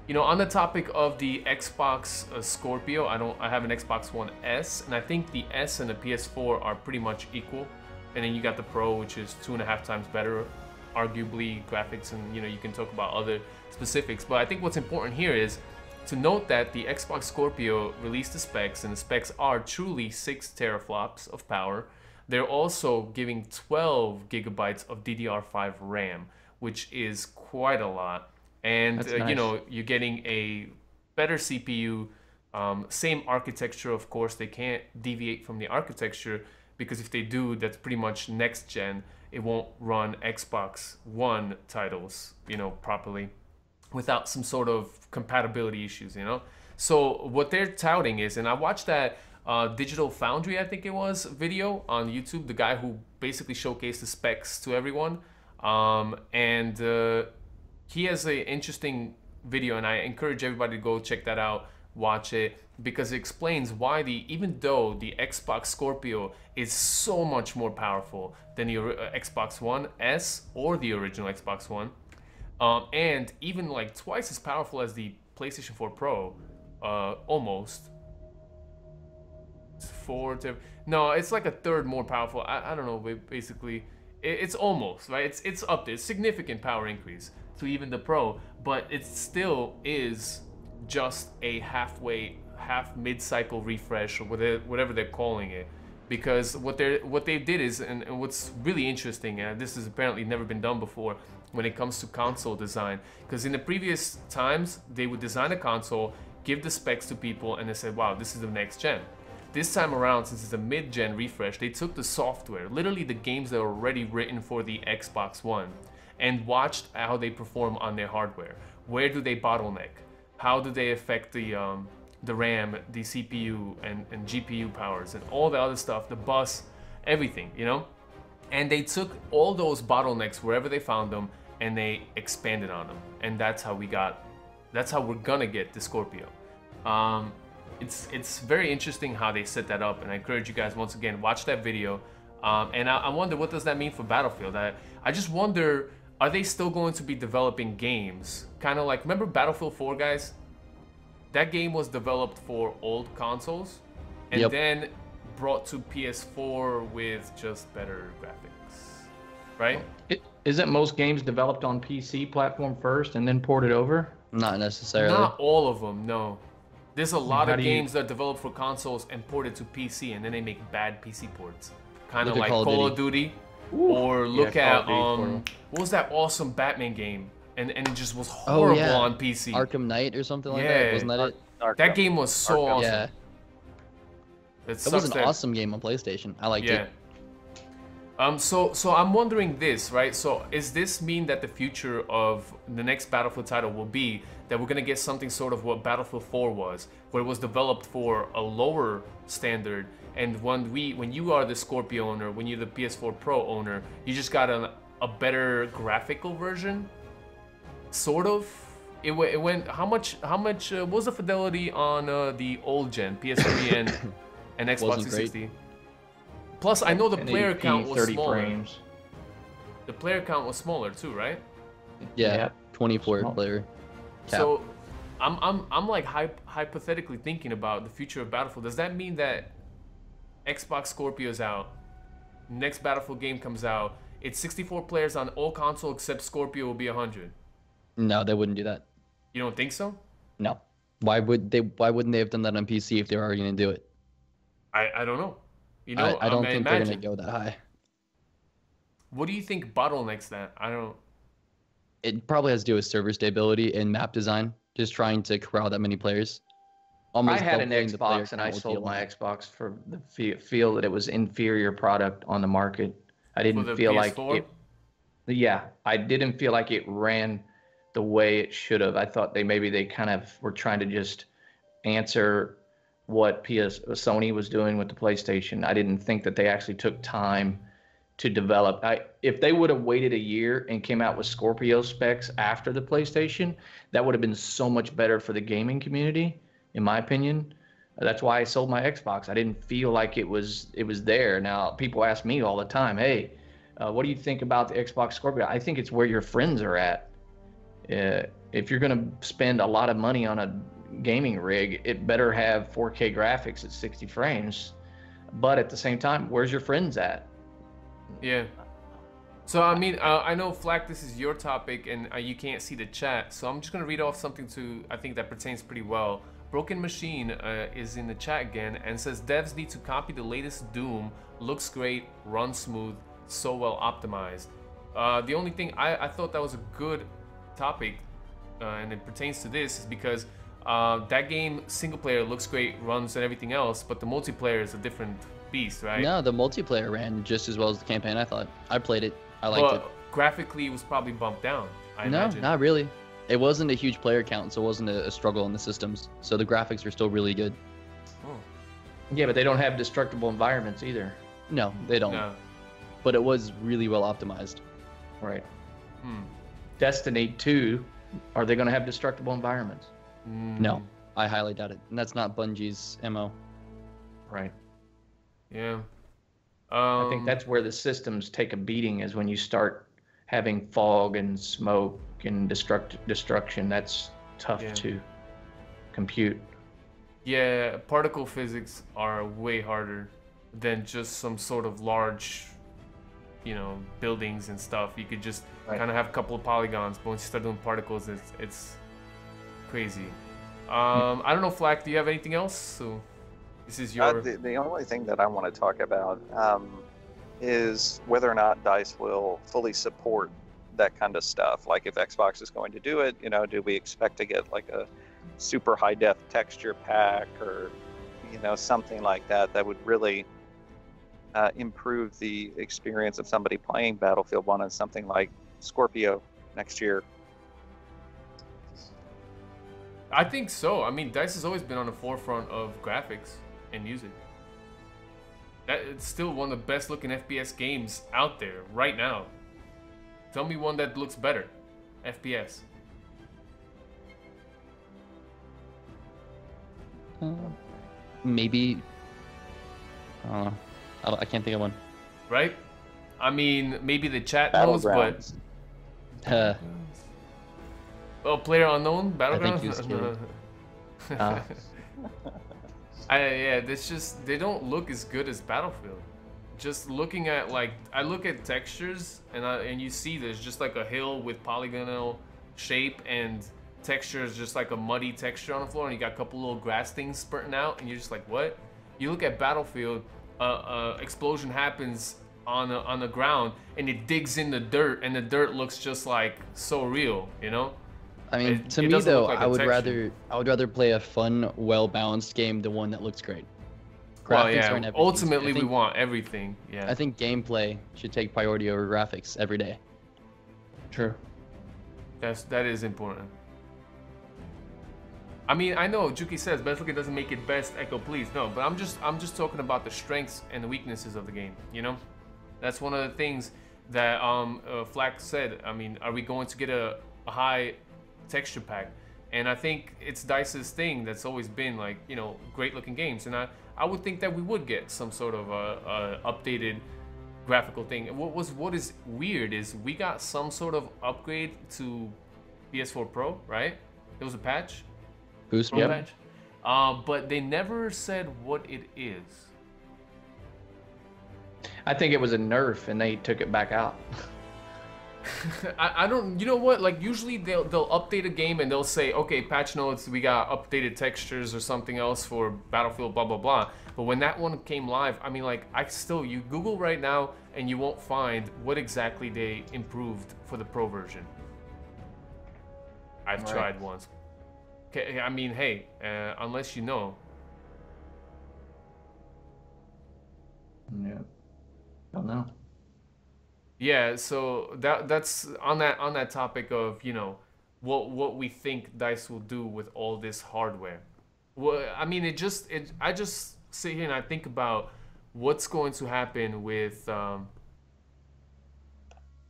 you know, on the topic of the Xbox Scorpio, I have an Xbox One S, and I think the S and the PS4 are pretty much equal. And then you got the Pro, which is 2.5 times better, arguably graphics, and you know, you can talk about other specifics. But I think what's important here is to note that the Xbox Scorpio released the specs, and the specs are truly 6 teraflops of power. They're also giving 12 gigabytes of DDR5 RAM, which is quite a lot. And That's you know, nice. you're getting a better CPU, same architecture. Of course, they can't deviate from the architecture, because if they do, that's pretty much next gen. It won't run Xbox One titles, you know, properly without some sort of compatibility issues, you know. So what they're touting is, and I watched that Digital Foundry, I think it was, video on YouTube, the guy who basically showcased the specs to everyone, and he has an interesting video, and I encourage everybody to go check that out, watch it, because it explains why even though the Xbox Scorpio is so much more powerful than the Xbox One S or the original Xbox One, and even like twice as powerful as the PlayStation 4 Pro, almost. No, it's like a third more powerful. I don't know, basically it's almost, right? It's up there. It's significant power increase to even the Pro, but it still is just a half mid-cycle refresh, or whatever they're calling it. Because what they did is, and what's really interesting, and this has apparently never been done before when it comes to console design, because in the previous times they would design a console, give the specs to people, and they said, wow, this is the next gen. This time around, since it's a mid-gen refresh, they took the software, literally the games that are already written for the Xbox One, and watched how they perform on their hardware. Where do they bottleneck? How do they affect the RAM, the CPU, and GPU powers, and all the other stuff, the bus, everything, you know? And they took all those bottlenecks wherever they found them, and they expanded on them. And that's how we're gonna get the Scorpio. It's very interesting how they set that up, and I encourage you guys, once again, watch that video. And I wonder, what does that mean for Battlefield? I just wonder, are they still going to be developing games? Kind of like, remember Battlefield 4, guys? That game was developed for old consoles, and then brought to PS4 with just better graphics, right? Isn't most games developed on PC platform first and then ported over? Not necessarily. Not all of them, no. There's a lot How of do you- games that are developed for consoles and ported to PC, and then they make bad PC ports. Kind of Look like at Call of Duty, or look Yeah, at Call of Duty what was that awesome Batman game? And it just was Oh, horrible yeah. on PC. Arkham Knight or something like Yeah. that. Wasn't that it? That game was so Arkham. awesome. Yeah. It That was sucks an awesome game on PlayStation. I liked Yeah. it. So I'm wondering this, right? So is this mean that the future of the next Battlefield title will be that we're gonna get something sort of what Battlefield 4 was, where it was developed for a lower standard, and when you are the Scorpio owner, when you're the PS4 Pro owner, you just got a better graphical version, sort of. It went how much what was the fidelity on the old gen PS3 and Xbox Wasn't great. 360? Plus, I know the player 1080p, count was 30 smaller. frames. The player count was smaller too, right? Yeah. Yep. 24 Small. player. Cap. So, I'm like hypothetically thinking about the future of Battlefield. Does that mean that Xbox Scorpio's out, next Battlefield game comes out, it's 64 players on all console except Scorpio will be 100. No, they wouldn't do that. You don't think so? No. Why wouldn't they have done that on PC if they were already gonna do it? I don't know. You know, I don't think imagine. they're gonna go that high. What do you think bottlenecks that? I don't. It probably has to do with server stability and map design. Just trying to corral that many players. I had an doubling the player Xbox and I count would be a sold my lot. Xbox for the feel that it was inferior product on the market. I For didn't the feel like PS4? it. Yeah, I didn't feel like it ran the way it should have. I thought they kind of were trying to just answer what Sony was doing with the PlayStation. I didn't think that they actually took time to develop. If they would have waited a year and came out with Scorpio specs after the PlayStation, that would have been so much better for the gaming community, in my opinion. That's why I sold my Xbox. I didn't feel like it was there. Now people ask me all the time, "Hey, what do you think about the Xbox Scorpio?" I think it's where your friends are at. If you're going to spend a lot of money on a gaming rig, it better have 4K graphics at 60 frames. But at the same time, where's your friends at? Yeah. So I mean, I know Flak, this is your topic, and you can't see the chat. So I'm just gonna read off something I think that pertains pretty well. Broken Machine is in the chat again and says devs need to copy the latest Doom. Looks great, runs smooth, so well optimized. The only thing I thought that was a good topic, and it pertains to this, is because that game single player looks great, runs and everything else, but the multiplayer is a different beast, right? No, the multiplayer ran just as well as the campaign. I thought. I played it. I liked it. Graphically, it was probably bumped down. I No, imagine. not really. It wasn't a huge player count, so it wasn't a struggle in the systems. So the graphics are still really good. Oh. Yeah, but they don't have destructible environments either. No, they don't. No. But it was really well optimized. Right. Hmm. Destiny 2, are they going to have destructible environments? No, I highly doubt it. And that's not Bungie's MO. Right. Yeah. I think that's where the systems take a beating, is when you start having fog and smoke and destruction. That's tough to compute. Yeah, particle physics are way harder than just some sort of large, buildings and stuff. You could just kind of have a couple of polygons, but once you start doing particles, it's crazy. I don't know, Flak, do you have anything else? So this is your... The only thing that I want to talk about is whether or not DICE will fully support that kind of stuff. Like, if Xbox is going to do it, do we expect to get like a super high def texture pack or something like that would really improve the experience of somebody playing Battlefield 1 and something like Scorpio next year? I think so. I mean, DICE has always been on the forefront of graphics and music. It's still one of the best looking FPS games out there right now. Tell me one that looks better. FPS. Maybe. I can't think of one. Right? I mean, maybe the chat knows, but... Oh, Player Unknown? Battlegrounds? I think you scared. Yeah, this just... They don't look as good as Battlefield. Just looking at, I look at textures, and you see there's just like a hill with polygonal shape, and texture is just like a muddy texture on the floor, and you got a couple little grass things spurting out, and you're just like, what? You look at Battlefield, explosion happens on the ground, and it digs in the dirt, and the dirt looks just like so real, I mean, to me though, I would rather play a fun, well-balanced game than one that looks great. Well, yeah. Ultimately, we want everything. Yeah. I think gameplay should take priority over graphics every day. True. That is important. I mean, I know Juki says best looking doesn't make it best. Echo, please no. But I'm just talking about the strengths and the weaknesses of the game. That's one of the things that Flak said. I mean, are we going to get a high texture pack? And I think it's DICE's thing that's always been great looking games, and I would think that we would get some sort of updated graphical thing. What is weird is we got some sort of upgrade to PS4 Pro, right? It was a patch, boost patch, but they never said what it is. I think it was a nerf and they took it back out. I don't, you know what, like usually they'll update a game and they'll say, okay, patch notes, we got updated textures or something else for Battlefield blah blah blah. But when that one came live, I mean, like, you Google right now and you won't find what exactly they improved for the pro version. I've tried once. Okay, I mean, hey, unless you know. Yeah, don't know. Yeah, so that's on that topic of, you know, what we think DICE will do with all this hardware. Well, I mean, I just sit here and I think about what's going to happen with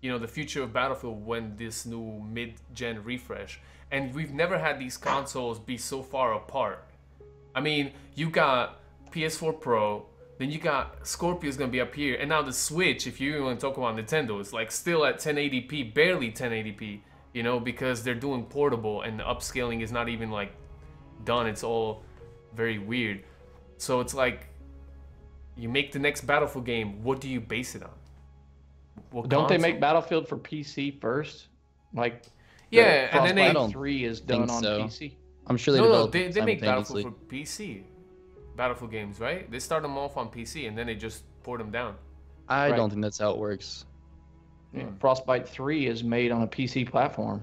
you know, the future of Battlefield when this new mid-gen refresh, and we've never had these consoles be so far apart. I mean, you got PS4 Pro, then you got Scorpio's gonna be up here, and now the Switch, if you even want to talk about Nintendo, is like still at 1080p, barely 1080p, you know, because they're doing portable and the upscaling is not even like done. It's all very weird. So it's like, you make the next Battlefield game, what do you base it on? What Don't they console? make Battlefield for PC first? Like, Yeah, and then they Frostbite 3 is done on so. PC. I'm sure they no, developed they it make simultaneously. Battlefield for PC. Battlefield games, right? They start them off on PC and then they just port them down. I Right. don't think that's how it works. Yeah, Frostbite 3 is made on a PC platform.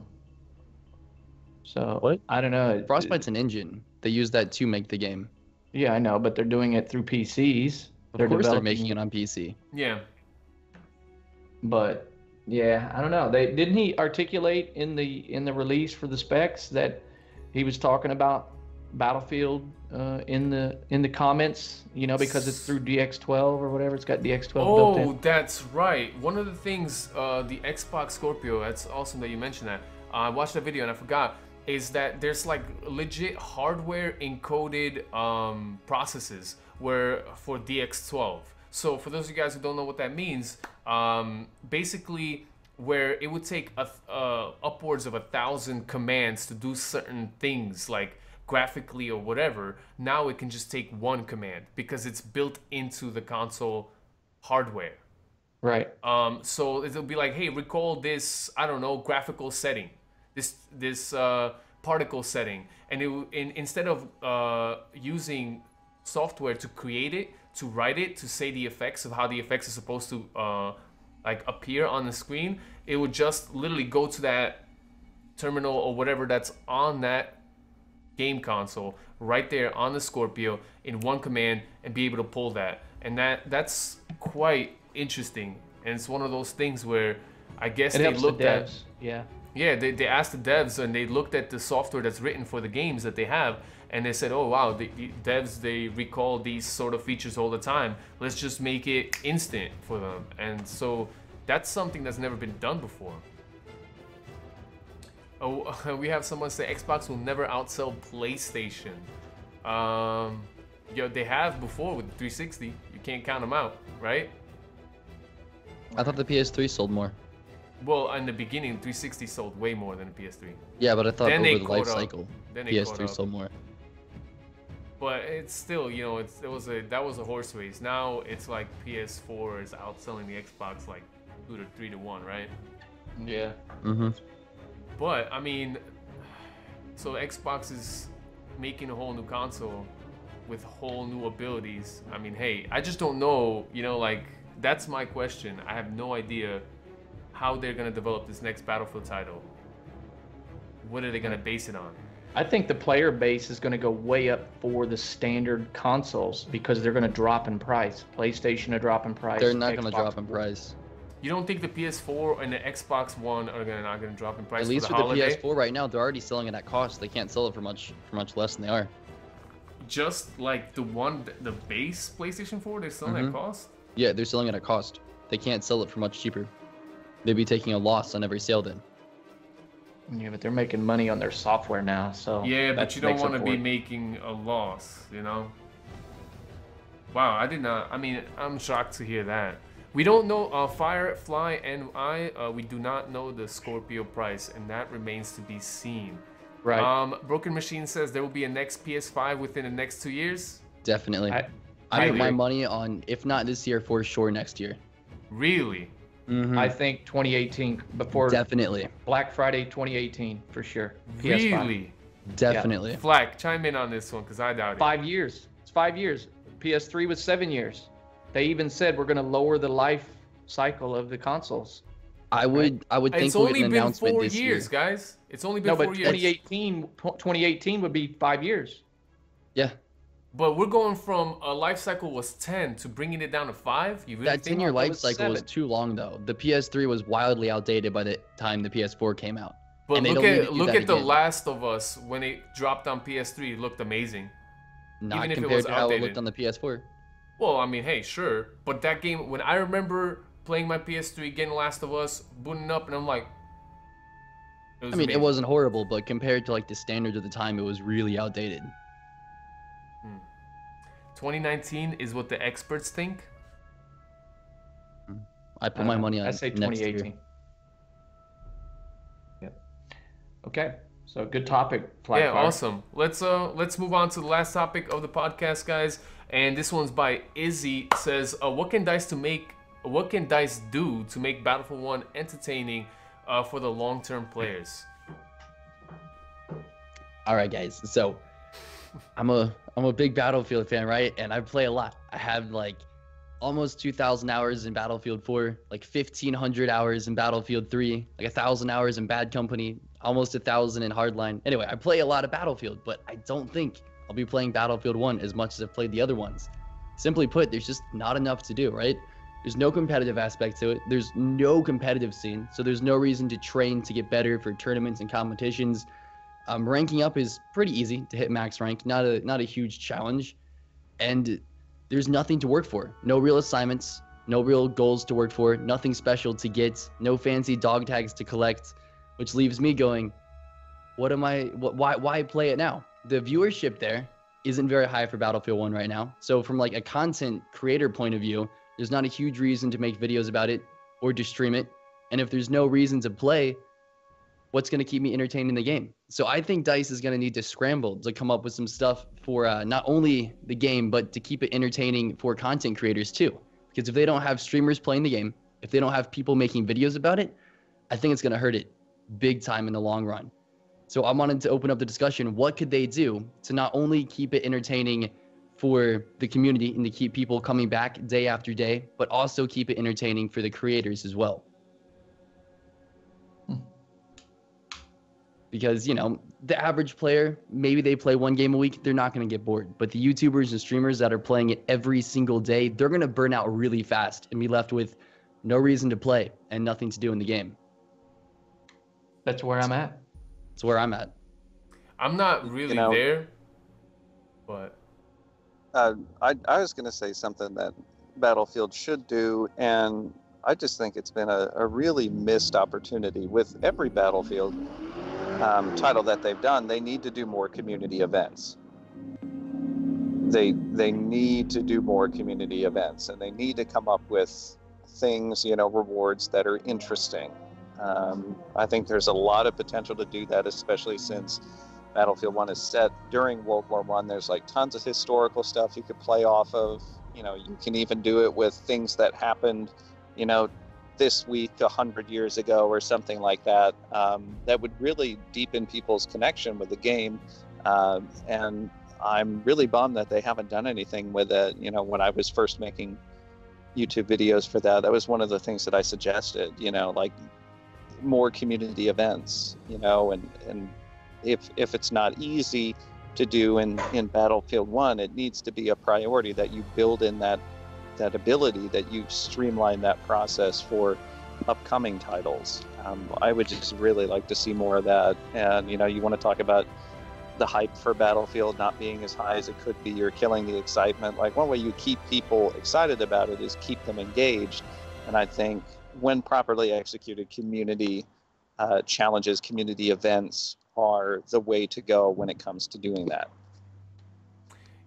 So What? I don't know. Frostbite's an engine. They use that to make the game. Yeah, I know, but they're doing it through PCs. Of course, they're developing- making it on PC. Yeah. But yeah, I don't know. Didn't he articulate in the release for the specs that he was talking about Battlefield in the comments, you know, because it's through DX12 or whatever. It's got DX12 built in. Oh, that's right. One of the things, the Xbox Scorpio, that's awesome that you mentioned that. I watched that video and I forgot, is that there's like legit hardware encoded processes where for DX12. So for those of you guys who don't know what that means, basically where it would take upwards of 1,000 commands to do certain things like graphically or whatever, now it can just take one command because it's built into the console hardware. Right. So it'll be like, hey, recall this, I don't know, graphical setting, this particle setting, and instead of using software to create it, to write it, to say the effects of how the effects are supposed to like appear on the screen, it would just literally go to that terminal or whatever that's on that game console right there on the Scorpio in one command and be able to pull that. And that's quite interesting. And it's one of those things where I guess It they helps the looked at, devs. Yeah. yeah, they asked the devs and they looked at the software that's written for the games that they have, and they said, oh wow, the devs, they recall these sort of features all the time. Let's just make it instant for them. And so that's something that's never been done before. Oh, we have someone say Xbox will never outsell PlayStation. Yeah, they have before with the 360. You can't count them out, right? I thought the PS3 sold more. Well, in the beginning, 360 sold way more than the PS3. Yeah, but I thought Then they over the life caught up. cycle, Then they caught PS3 up. sold more. But it's still, you know, that was a horse race. Now it's like PS4 is outselling the Xbox like 2 to 3 to 1, right? Yeah. Mm-hmm. But I mean, so Xbox is making a whole new console with whole new abilities. I mean, hey, I just don't know, you know, like that's my question. I have no idea how they're gonna develop this next Battlefield title. What are they gonna base it on? I think the player base is going to go way up for the standard consoles because they're going to drop in price. PlayStation to drop in price. They're not going to Xbox drop in price. You don't think the PS4 and the Xbox One are not gonna drop in price At least for for the the holiday? PS4 right now, they're already selling it at cost. They can't sell it for much less than they are. Just like the base PlayStation 4, they're selling at cost? Yeah, they're selling it at cost. They can't sell it for much cheaper. They'd be taking a loss on every sale then. Yeah, but they're making money on their software now, so Yeah, but that you don't makes up want to for be it. making a loss, you know? Wow, I did not. I mean, I'm shocked to hear that. We don't know Firefly and we do not know the Scorpio price, and that remains to be seen. Right. Broken Machine says there will be a next PS5 within the next 2 years. Definitely. I put my agree. money on, if not this year, for sure next year. Really? I think 2018 before Definitely. Black Friday 2018 for sure. PS5. Really? Definitely. Flak, chime in on this one because I doubt it. 5 years. It's 5 years. PS3 was 7 years. They even said we're going to lower the life cycle of the consoles. I would think It's we'll get only an been announcement 4 this years, year. guys. It's only been No, 4 but years. 2018 would be 5 years. Yeah. But we're going from a life cycle was 10 to bringing it down to 5. You really That think? 10-year life was cycle was 7. too long, though. The PS3 was wildly outdated by the time the PS4 came out. But And they look don't need to at do look that at The again. Last of Us when it dropped on PS3. It looked amazing. Not even if it compared was to how it outdated. looked on the PS4. Well, I mean, hey, sure. But that game, when I remember playing my PS3, getting Last of Us, booting up, and I'm like, I mean, it amazing. wasn't horrible, but compared to like the standards of the time, it was really outdated. 2019 is what the experts think. I put my money on I say next year. 2018. Yep. Okay. So good topic. Yeah, Flakfire. awesome. Let's move on to the last topic of the podcast, guys. And this one's by Izzy. It says, what can Dice do to make Battlefield 1 entertaining for the long-term players? All right, guys. So I'm a big Battlefield fan, right? And I play a lot. I have like almost 2,000 hours in Battlefield 4, like 1,500 hours in Battlefield 3, like 1,000 hours in Bad Company, almost 1,000 in Hardline. Anyway, I play a lot of Battlefield, but I don't think I'll be playing Battlefield 1 as much as I've played the other ones. Simply put, there's just not enough to do, right? There's no competitive aspect to it. There's no competitive scene, so there's no reason to train to get better for tournaments and competitions. Ranking up is pretty easy to hit max rank, not a huge challenge, and there's nothing to work for. No real assignments, no real goals to work for, nothing special to get, no fancy dog tags to collect, which leaves me going, why play it now? The viewership there isn't very high for Battlefield 1 right now. So from like a content creator point of view, there's not a huge reason to make videos about it or to stream it. And if there's no reason to play, what's going to keep me entertained in the game? So I think DICE is going to need to scramble to come up with some stuff for not only the game, but to keep it entertaining for content creators too. Because if they don't have streamers playing the game, if they don't have people making videos about it, I think it's going to hurt it big time in the long run. So I wanted to open up the discussion. What could they do to not only keep it entertaining for the community and to keep people coming back day after day, but also keep it entertaining for the creators as well? Because, you know, the average player, maybe they play one game a week, they're not going to get bored. But the YouTubers and streamers that are playing it every single day, they're going to burn out really fast and be left with no reason to play and nothing to do in the game. That's where I'm at. That's where I'm at. I'm not really there, but I was going to say something that Battlefield should do, and I just think it's been a really missed opportunity with every Battlefield title that they've done. They need to do more community events. They need to do more community events, and they need to come up with things, you know, rewards that are interesting. I think there's a lot of potential to do that, especially since Battlefield 1 is set during World War I. There's like tons of historical stuff you could play off of. You know, you can even do it with things that happened, you know, this week 100 years ago or something like that. That would really deepen people's connection with the game. And I'm really bummed that they haven't done anything with it. You know, when I was first making YouTube videos for that, that was one of the things that I suggested, you know, like more community events, you know, and if it's not easy to do in Battlefield 1, it needs to be a priority that you build in that ability, that you streamline that process for upcoming titles. I would just really like to see more of that. And, you know, you want to talk about the hype for Battlefield not being as high as it could be, you're killing the excitement. Like, one way you keep people excited about it is keep them engaged. And I think when properly executed, community challenges, community events are the way to go when it comes to doing that.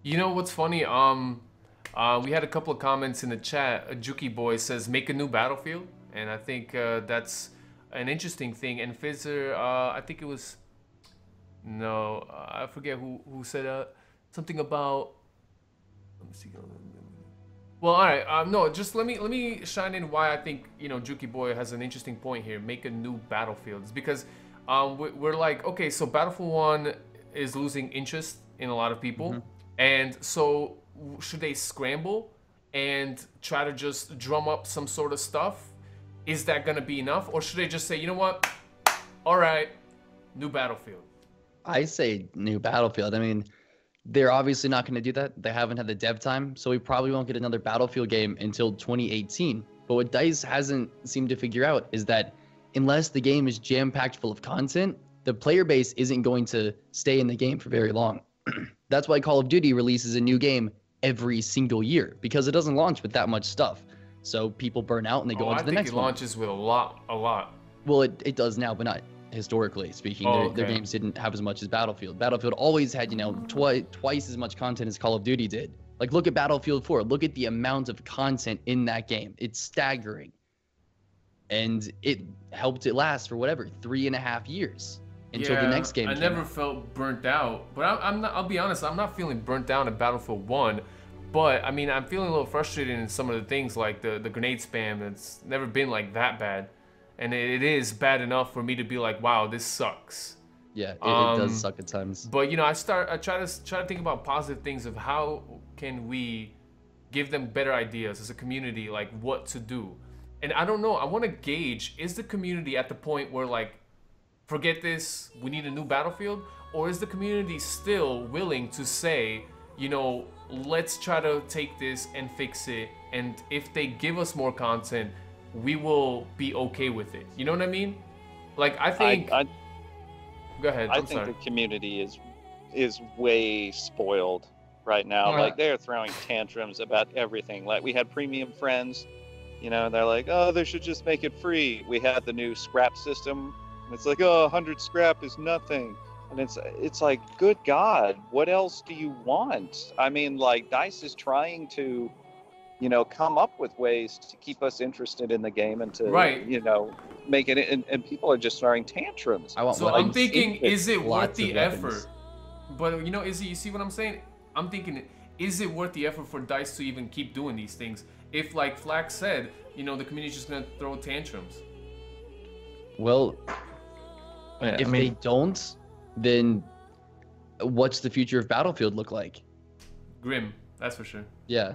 you know what's funny? We had a couple of comments in the chat. Juki Boy says, make a new Battlefield. And I think that's an interesting thing. And Fizzer, I think it was, no, I forget who said something about, let me see, Well, all right. No, just let me shine in why I think Juki Boy has an interesting point here. Make a new Battlefield. It's because we're like, okay, so Battlefield 1 is losing interest in a lot of people, and so should they scramble and try to just drum up some sort of stuff? Is that gonna be enough, or should they just say, you know what? All right, new Battlefield. I say new Battlefield. I mean, they're obviously not going to do that. They haven't had the dev time, so we probably won't get another Battlefield game until 2018. But what DICE hasn't seemed to figure out is that unless the game is jam-packed full of content, the player base isn't going to stay in the game for very long. That's why Call of Duty releases a new game every single year, because it doesn't launch with that much stuff. So people burn out and they go on to the next one. I think it launches with a lot. Well, it does now, but not historically speaking. Their games didn't have as much as Battlefield. Battlefield always had, twice as much content as Call of Duty did. Like, look at Battlefield 4. Look at the amount of content in that game. It's staggering. And it helped it last for 3.5 years until the next game I came never out. felt burnt out, but I'm not. I'll be honest. I'm not feeling burnt out in Battlefield 1, but I mean, I'm feeling a little frustrated in some of the things like the grenade spam. It's never been like that bad, and it is bad enough for me to be like, wow, this sucks. Yeah, it does suck at times. But I try to think about positive things of how can we give them better ideas as a community, like what to do. And I don't know. I want to gauge, is the community at the point where like, forget this, we need a new Battlefield? Or is the community still willing to say, let's try to take this and fix it, and if they give us more content, we will be okay with it. You know what I mean? Like, I think... Go ahead, I think the community is way spoiled right now. Like, they're throwing tantrums about everything. Like, we had premium friends, they're like, oh, they should just make it free. We had the new scrap system. It's like, oh, 100 scrap is nothing. And it's like, good God, what else do you want? I mean, like, DICE is trying to, come up with ways to keep us interested in the game and to, make it, and people are just throwing tantrums. I'm thinking, is it worth the effort? But, you see what I'm saying? I'm thinking, is it worth the effort for DICE to even keep doing these things? If, like Flack said, the community's just going to throw tantrums. Well, if they don't, then what's the future of Battlefield look like? Grim, that's for sure. Yeah.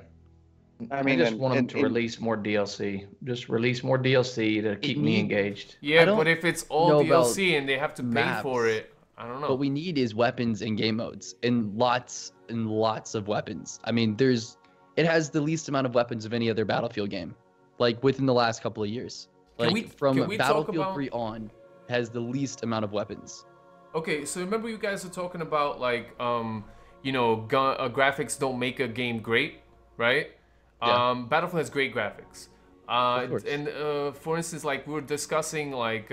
I just want them to release more DLC. Just release more DLC to keep me engaged. Yeah, but if it's all DLC and they have to pay for it, I don't know. What we need is weapons and game modes, and lots of weapons. I mean, it has the least amount of weapons of any other Battlefield game, like within the last couple of years. From Battlefield 3 on, has the least amount of weapons. Okay, so remember you guys were talking about like, graphics don't make a game great, right? Yeah. Battlefield has great graphics. And for instance, like we were discussing like,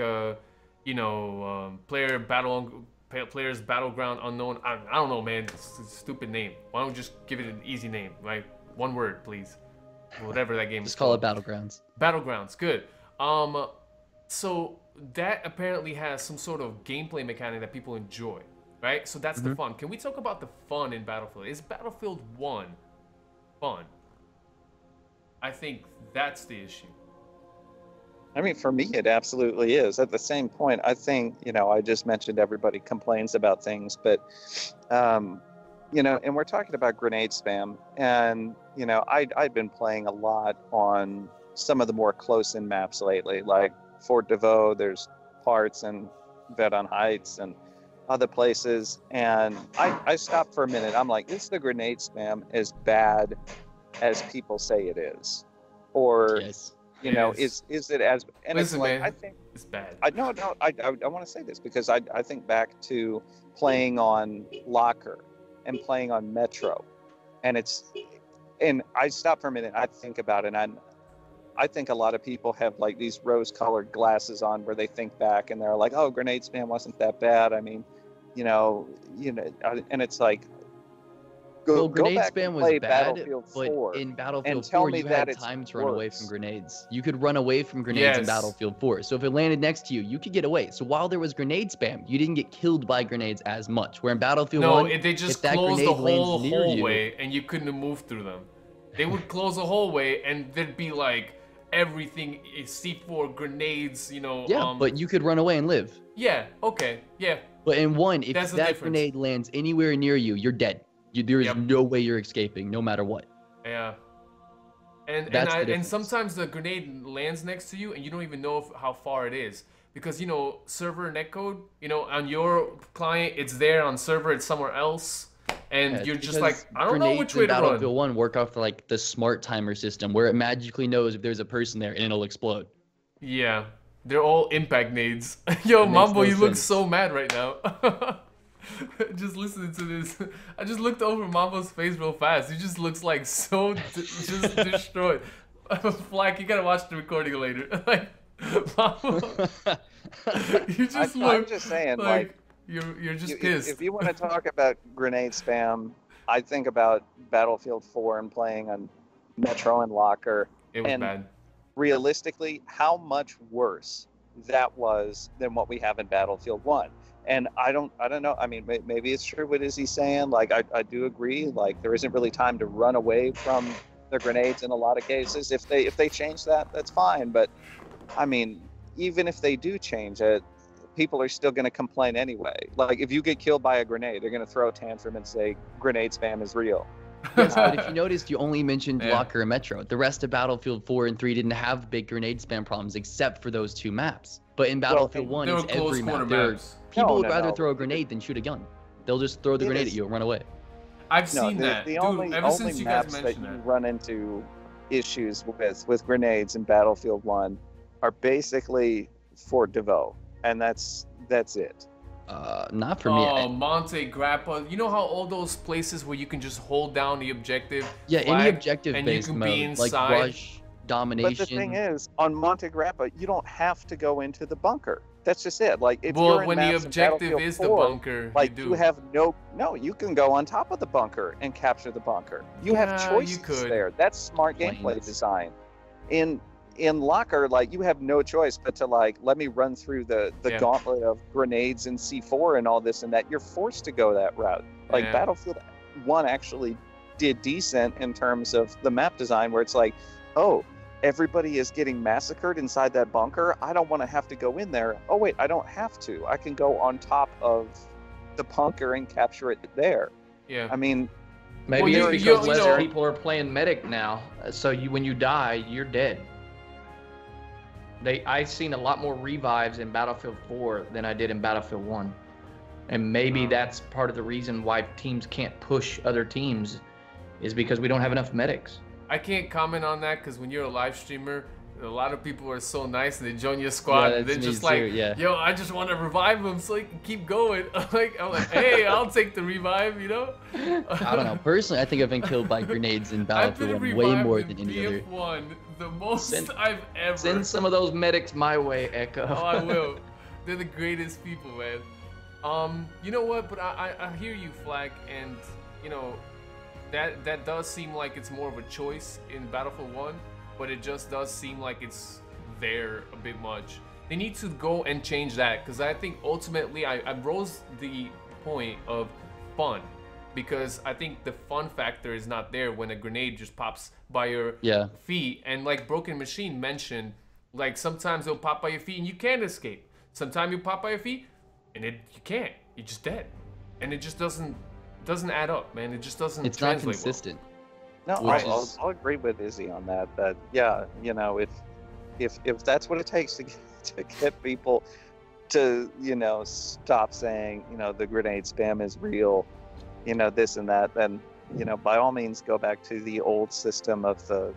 Players Battleground Unknown. I don't know, man. It's a stupid name. Why don't we just give it an easy name? Like one word, please. Whatever that game is. Just call it Battlegrounds. Battlegrounds, good. So that apparently has some sort of gameplay mechanic that people enjoy, right? So that's the fun. Can we talk about the fun in Battlefield? Is Battlefield 1 fun? I think that's the issue. I mean, for me, it absolutely is. At the same point, I think, I just mentioned everybody complains about things, but, and we're talking about grenade spam. And, I've been playing a lot on some of the more close-in maps lately, like Fort de Vaux, there's parts and Verdun Heights and other places. And I stopped for a minute. I'm like, is the grenade spam as bad as people say it is? Or, yes. Is it as... And listen, it's like, man, I think... It's bad. I want to say this because I think back to playing on Locker and playing on Metro. And I stop for a minute, I think about it, and I think a lot of people have like these rose-colored glasses on where they think back and they're like, oh, grenade spam wasn't that bad. I mean, and it's like, grenade back spam and was play bad, Battlefield but 4 in Battlefield and tell 4 me you that had it's time to run away worse. from grenades. You could run away from grenades in Battlefield 4. So if it landed next to you, you could get away. So while there was grenade spam, you didn't get killed by grenades as much. Where in Battlefield 1, they just if that closed grenade the whole lands near hallway you, and you couldn't move through them. They would close a hallway and there'd be like everything is C4 grenades, you know. Yeah, but you could run away and live. Yeah, okay, yeah. But in one, if That's the that difference. grenade lands anywhere near you, you're dead. There is Yep. no way you're escaping, no matter what. Yeah. And That's the and difference. sometimes the grenade lands next to you and you don't even know how far it is. Because, you know, server netcode, you know, on your client, it's there. On server, it's somewhere else. And Yeah, you're it's just like, because I don't know which way grenades to in run. Battlefield 1 work off like the smart timer system, where it magically knows if there's a person there and it'll explode. Yeah. They're all impact nades. Yo, It makes Mambo, no you look sense. so mad right now. Just listening to this. I just looked over Mambo's face real fast. He just looks like so just destroyed. Flack, you gotta watch the recording later. Like, Mambo, you just look I'm just saying, like you're just if pissed. you want to talk about grenade spam, I think about Battlefield 4 and playing on Metro and Locker. It was and bad. realistically, how much worse that was than what we have in Battlefield 1. And I don't know. I mean, maybe it's true what is he saying? Like, I do agree. Like, there isn't really time to run away from the grenades in a lot of cases. If they change that, that's fine. But I mean, even if they do change it, people are still going to complain anyway. Like, if you get killed by a grenade, they're going to throw a tantrum and say grenade spam is real. Yes, but if you noticed, you only mentioned Yeah. Locker and Metro. The rest of Battlefield 4 and 3 didn't have big grenade spam problems except for those two maps. But in Battlefield 1, They were it's close every corner map. There are- maps. People would No, rather no. throw a grenade than shoot a gun. They'll just throw the It grenade is- at you and run away. I've No, seen that. the Dude, only ever since you guys maps that mentioned you that. run into issues with grenades in Battlefield 1 are basically Fort DeVoe, and that's it. Not for me. Oh, Monte Grappa. You know how all those places where you can just hold down the objective? Yeah, any flag, objective-based and you can mode, be like inside. rush, domination. But the thing is, on Monte Grappa, you don't have to go into the bunker. That's just it. Like, if Well, you're in when the maps in objective Battlefield is the 4, bunker, like you you do. have no, you can go on top of the bunker and capture the bunker. You have Yeah, you choices could. there. That's smart gameplay Planes. design. In Locker, like, you have no choice but to, like, let me run through the Yeah. gauntlet of grenades and C4 and all this and that. You're forced to go that route. Like, Yeah. Battlefield 1 actually did decent in terms of the map design, where it's like, oh, everybody is getting massacred inside that bunker. I don't want to have to go in there. Oh wait, I don't have to. I can go on top of the bunker and capture it there. Yeah. I mean, Maybe Well, it's you because less know- people are playing medic now. So when you die, you're dead. I've seen a lot more revives in Battlefield 4 than I did in Battlefield 1. And maybe Wow. that's part of the reason why teams can't push other teams, is because we don't have enough medics. I can't comment on that because when you're a live streamer, a lot of people are so nice and they join your squad Yeah, and they're that's me just like, too, yeah. yo, I just want to revive him so he can keep going. I'm like, hey, I'll take the revive, you know? I don't know. Personally, I think I've been killed by grenades in I've been Battlefield 1 way revived more in than any other. BF1 the most Send- I've ever. Send some of those medics my way, Echo. Oh, I will. They're the greatest people, man. You know what? But I hear you, Flag, and you know that does seem like it's more of a choice in Battlefield 1, but it just does seem like it's there a bit much. They need to go and change that, because I think ultimately I rose the point of fun, because I think the fun factor is not there when a grenade just pops by your Yeah. feet. And like Broken Machine mentioned, like sometimes it'll pop by your feet and you can't escape. Sometimes you pop by your feet and you can't. You're just dead. And it just doesn't add up, man. It just doesn't It's not translate consistent. no, Which I'll agree with Izzy on that. That yeah, you know, if that's what it takes to get people to, you know, stop saying, you know, the grenade spam is real, you know, this and that, then, you know, by all means go back to the old system of the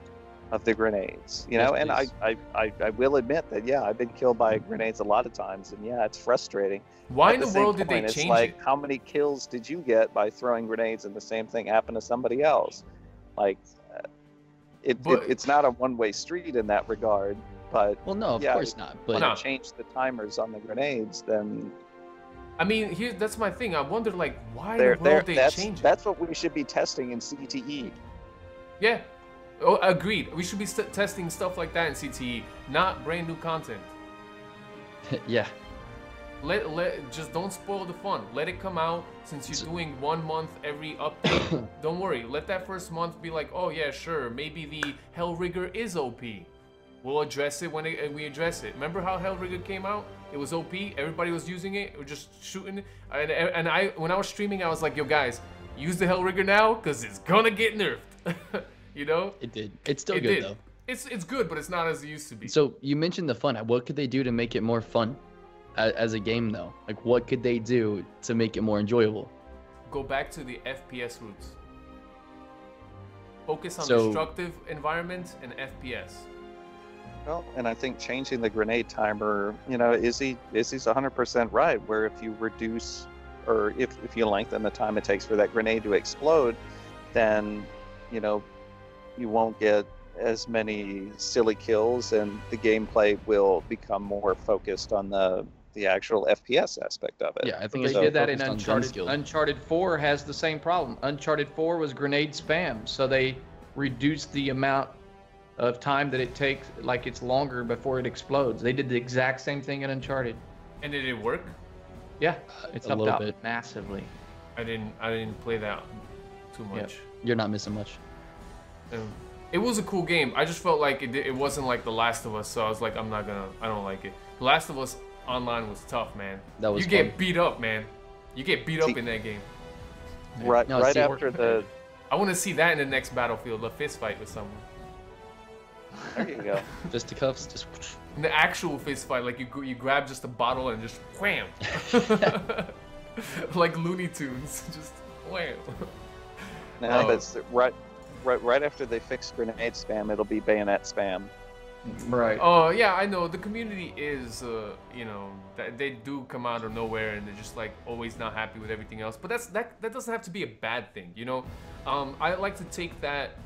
grenades, you know. Yes, And I will admit that, yeah, I've been killed by grenades a lot of times, and yeah, it's frustrating. Why At in the same world did they point, it's change like, it? how many kills did you get by throwing grenades and the same thing happened to somebody else? Like, But- it's not a one-way street in that regard. But Well, no, of yeah, course not. But No. if you change the timers on the grenades, then I mean, that's my thing. I wonder, like, why in they're, the world they that's change it? that's what we should be testing in CTE. Yeah. Oh, agreed. We should be testing stuff like that in CTE, not brand new content. yeah. Just don't spoil the fun. Let it come out. Since you're doing 1 month every update, don't worry. Let that first month be like, oh yeah, sure, maybe the Hellrigger is OP. We'll address it when we address it. Remember how Hellrigger came out? It was OP. Everybody was using it. We're just shooting it. And when I was streaming, I was like, yo guys, use the Hellrigger now, cause it's gonna get nerfed. You know? It did. It's still good though. It's good, but it's not as it used to be. So you mentioned the fun. What could they do to make it more fun as a game though? Like what could they do to make it more enjoyable? Go back to the FPS roots. Focus on So- destructive environment and FPS. Well, and I think changing the grenade timer, you know, Izzy's 100% right. Where if you reduce, or if you lengthen the time it takes for that grenade to explode, then, you know, you won't get as many silly kills, and the gameplay will become more focused on the actual FPS aspect of it. Yeah, I think They it's did that in focused on gun Uncharted. skill. Uncharted 4 has the same problem. Uncharted 4 was grenade spam, so they reduced the amount of time that it takes, like it's longer before it explodes. They did the exact same thing in Uncharted. And did it work? Yeah, it's A helped little out bit. massively. I didn't play that too much. You're not missing much. It was a cool game. I just felt like it wasn't like The Last of Us, so I was like, I don't like it. The Last of Us online was tough, man. That was You get fun. beat up, man. You get beat up See- in that game. Right, No, right see, after the. I want to see that in the next Battlefield, a fist fight with someone. There you go. Fisticuffs, just In the actual fist fight, like you grab just a bottle and just wham. Like Looney Tunes, just wham. Now Oh. that's right after they fix grenade spam, it'll be bayonet spam. Right. Oh yeah, I know. The community is, you know, they do come out of nowhere and they're just like always not happy with everything else. But that doesn't have to be a bad thing, you know. I like to take that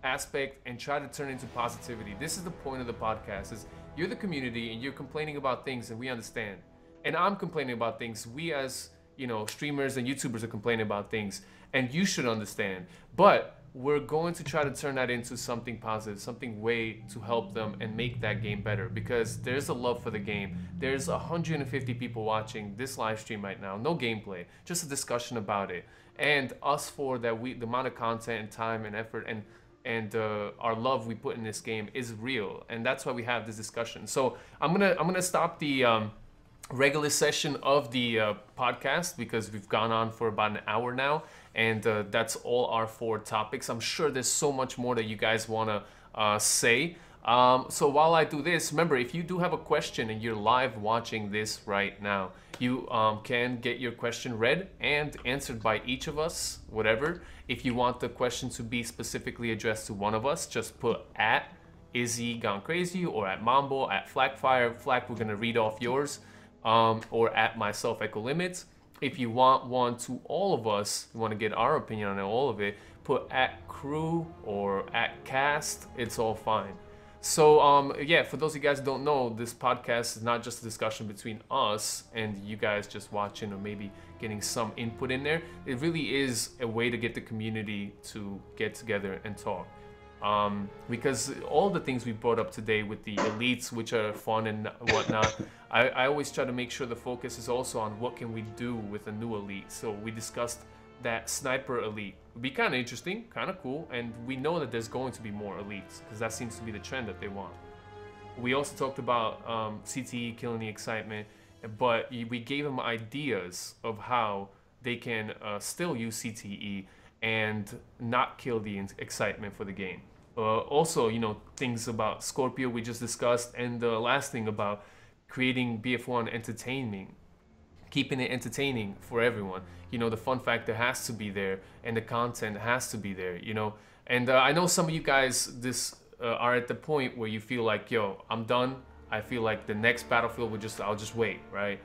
aspect and try to turn it into positivity. This is the point of the podcast: is you're the community and you're complaining about things, and we understand. And I'm complaining about things. We as, you know, streamers and YouTubers are complaining about things, and you should understand. But we're going to try to turn that into something positive, something way to help them and make that game better, because there's a love for the game. There's 150 people watching this live stream right now, no gameplay, just a discussion about it. And us for that, the amount of content and time and effort and our love we put in this game is real, and that's why we have this discussion. So I'm gonna stop the regular session of the podcast, because we've gone on for about an hour now, and that's all our 4 topics. I'm sure there's so much more that you guys want to say. So while I do this, remember, if you do have a question and you're live watching this right now, you can get your question read and answered by each of us, whatever. If you want the question to be specifically addressed to one of us, just put at Izzy Gone Crazy or at Mambo, at Flakfire. Flak, we're gonna read off yours. Or at myself Echo Limits. If you want one to all of us, you want to get our opinion on all of it, put at crew or at cast. It's all fine. So yeah, for those of you guys who don't know, this podcast is not just a discussion between us and you guys just watching or maybe getting some input in there. It really is a way to get the community to get together and talk. Because all the things we brought up today with the elites, which are fun and whatnot, I always try to make sure the focus is also on what can we do with a new elite. So we discussed that sniper elite. Would be kind of interesting, kind of cool, and we know that there's going to be more elites because that seems to be the trend that they want. We also talked about CTE killing the excitement, but we gave them ideas of how they can still use CTE and not kill the excitement for the game. Also, you know, things about Scorpio we just discussed, and the last thing about creating BF1 entertaining, keeping it entertaining for everyone. You know, the fun factor has to be there, and the content has to be there, you know. And I know some of you guys are at the point where you feel like, yo, I'm done. I feel like the next Battlefield I'll just wait, right?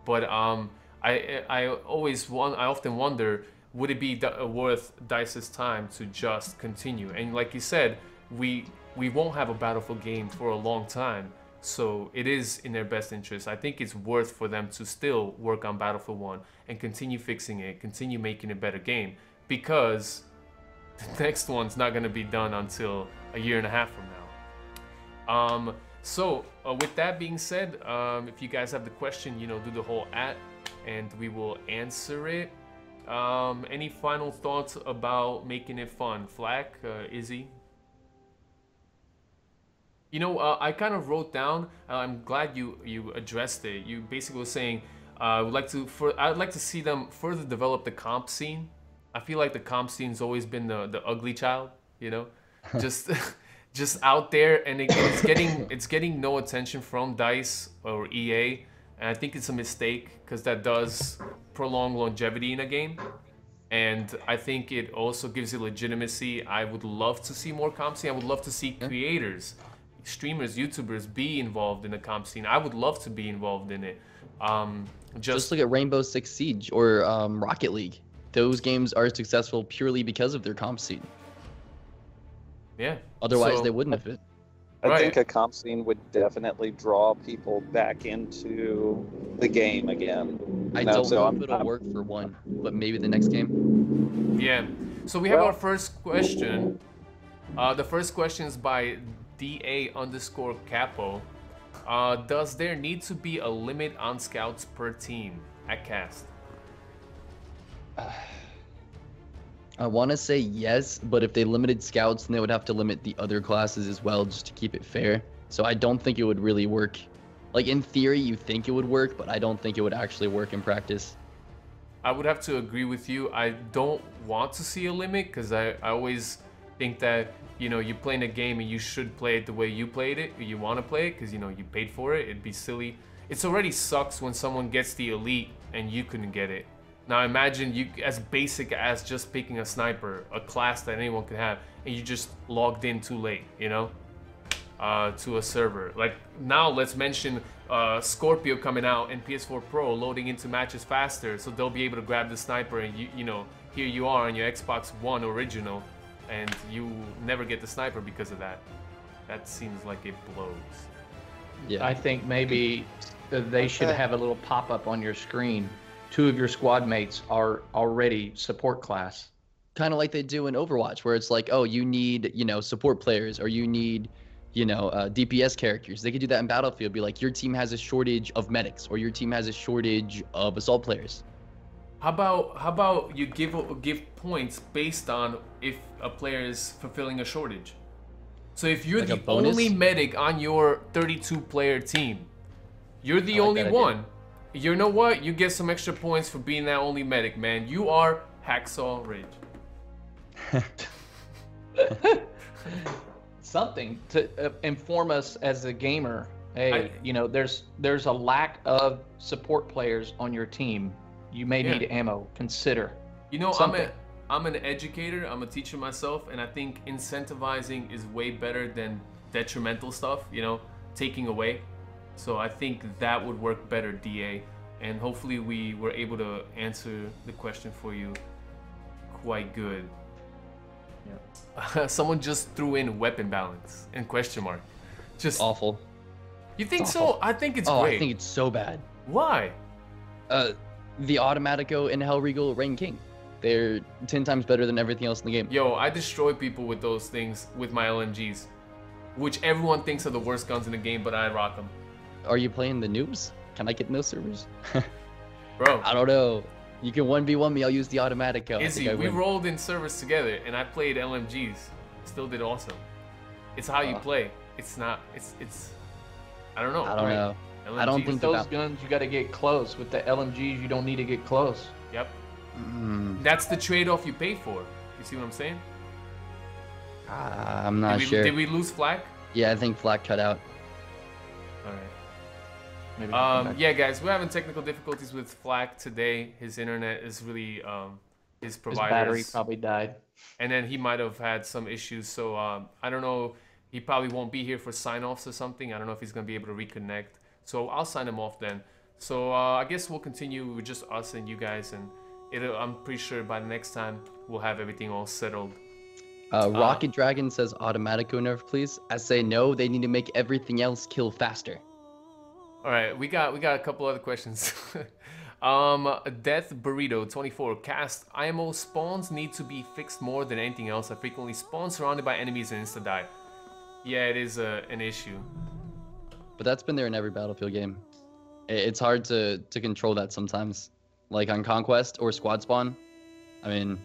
But I often wonder, would it be worth DICE's time to just continue? And like you said, we won't have a Battlefield game for a long time, so it is in their best interest. I think it's worth for them to still work on Battlefield 1 and continue fixing it, continue making a better game, because the next one's not going to be done until a year and a half from now. So with that being said, if you guys have the question, you know, do the whole @ and we will answer it. Any final thoughts about making it fun? Flak, Izzy? You know, I kind of wrote down, I'm glad you addressed it. You basically were saying, I'd like to see them further develop the comp scene. I feel like the comp scene's always been the ugly child, you know? Just just out there, and it's getting no attention from DICE or EA, and I think it's a mistake because that does prolong longevity in a game, and I think it also gives it legitimacy. I would love to see more comp scene. I would love to see creators, streamers, YouTubers be involved in the comp scene. I would love to be involved in it. Just look at Rainbow Six Siege or Rocket League. Those games are successful purely because of their comp scene. Yeah. Otherwise, they wouldn't have been. I think a comp scene would definitely draw people back into the game again. I don't know if it'll work for one, but maybe the next game. Yeah. So we have our first question. The first question is by DA_Capo. Does there need to be a limit on scouts per team at cast? I want to say yes, but if they limited scouts, then they would have to limit the other classes as well, just to keep it fair. So I don't think it would really work. Like, in theory, you think it would work, but I don't think it would actually work in practice. I would have to agree with you. I don't want to see a limit, because I always think that, you know, you're playing a game and you should play it the way you played it, or you want to play it, because, you know, you paid for it. It'd be silly. It already sucks when someone gets the elite and you couldn't get it. Now imagine you as basic as just picking a sniper, a class that anyone can have, and you just logged in too late, you know, to a server. Like, now let's mention Scorpio coming out and PS4 Pro loading into matches faster, so they'll be able to grab the sniper, and you know, here you are on your Xbox One original, and you never get the sniper because of that. That seems like it blows. Yeah. I think maybe they should have a little pop-up on your screen. 2 of your squad mates are already support class. Kind of like they do in Overwatch, where it's like, oh, you need, you know, support players, or you need, you know, DPS characters. They could do that in Battlefield. Be like, your team has a shortage of medics, or your team has a shortage of assault players. How about you give points based on if a player is fulfilling a shortage? So if you're Like the only medic on your 32-player team, you're the only one. You know what? You get some extra points for being that only medic, man. You are Hacksaw Ridge. Something to inform us as a gamer. Hey, you know, there's a lack of support players on your team. You may need ammo. Consider. You know, something. I'm an educator. I'm a teacher myself, and I think incentivizing is way better than detrimental stuff. You know, taking away. So I think that would work better, DA, and hopefully we were able to answer the question for you quite good. Yeah. Someone just threw in weapon balance and question mark. Just awful. You think so? I think it's great. I think it's so bad. Why? The Automatico and Hellregal Rain King. They're 10 times better than everything else in the game. Yo, I destroy people with those things with my LMGs, which everyone thinks are the worst guns in the game, but I rock them. Are you playing the noobs? Can I get in those servers? Bro. I don't know. You can 1v1 me, I'll use the Automatico. Izzy, we rolled in servers together and I played LMGs. Still did awesome. It's how you play. It's not, it's, I don't know. I don't know. LMGs. I don't think those guns, you got to get close. With the LMGs, you don't need to get close. Yep. That's the trade-off you pay for. You see what I'm saying? I'm not sure. Did we lose Flak? Yeah, I think Flak cut out. Alright. Yeah, guys, we're having technical difficulties with Flak today. His internet is really, his provider. His battery probably died. And then he might have had some issues. So I don't know. He probably won't be here for sign-offs or something. I don't know if he's going to be able to reconnect. So I'll sign him off then. So I guess we'll continue with just us and you guys. And I'm pretty sure by the next time we'll have everything all settled. Rocket Dragon says Automatico nerf, please. I say no, they need to make everything else kill faster. All right, we got a couple other questions. Death Burrito 24. Cast IMO spawns need to be fixed more than anything else. I frequently spawn surrounded by enemies and insta die. Yeah, it is an issue. but that's been there in every Battlefield game. It's hard to control that sometimes. Like on Conquest or Squad Spawn, I mean,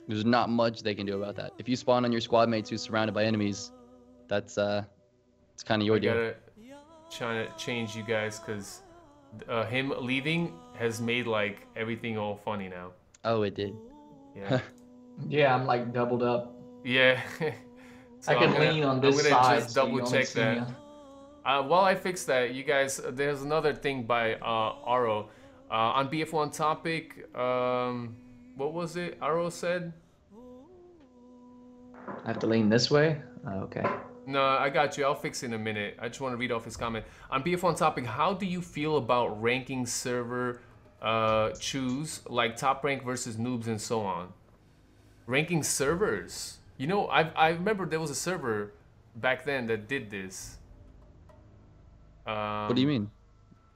there's not much they can do about that. If you spawn on your squad mates who's surrounded by enemies, that's it's kind of your deal. Gotta try to change you guys, because him leaving has made like everything all funny now. Oh, it did. Yeah. Yeah, I'm like doubled up. Yeah. So I can lean on this side. I'm gonna just so you double only check see that. me. While I fix that, you guys, there's another thing by Aro. On BF1 topic, what was it Aro said? I have to lean this way? Okay. No, I got you. I'll fix it in a minute. I just want to read off his comment. On BF1 topic, how do you feel about ranking server choose, like top rank versus noobs and so on? Ranking servers? You know, I remember there was a server back then that did this. What do you mean?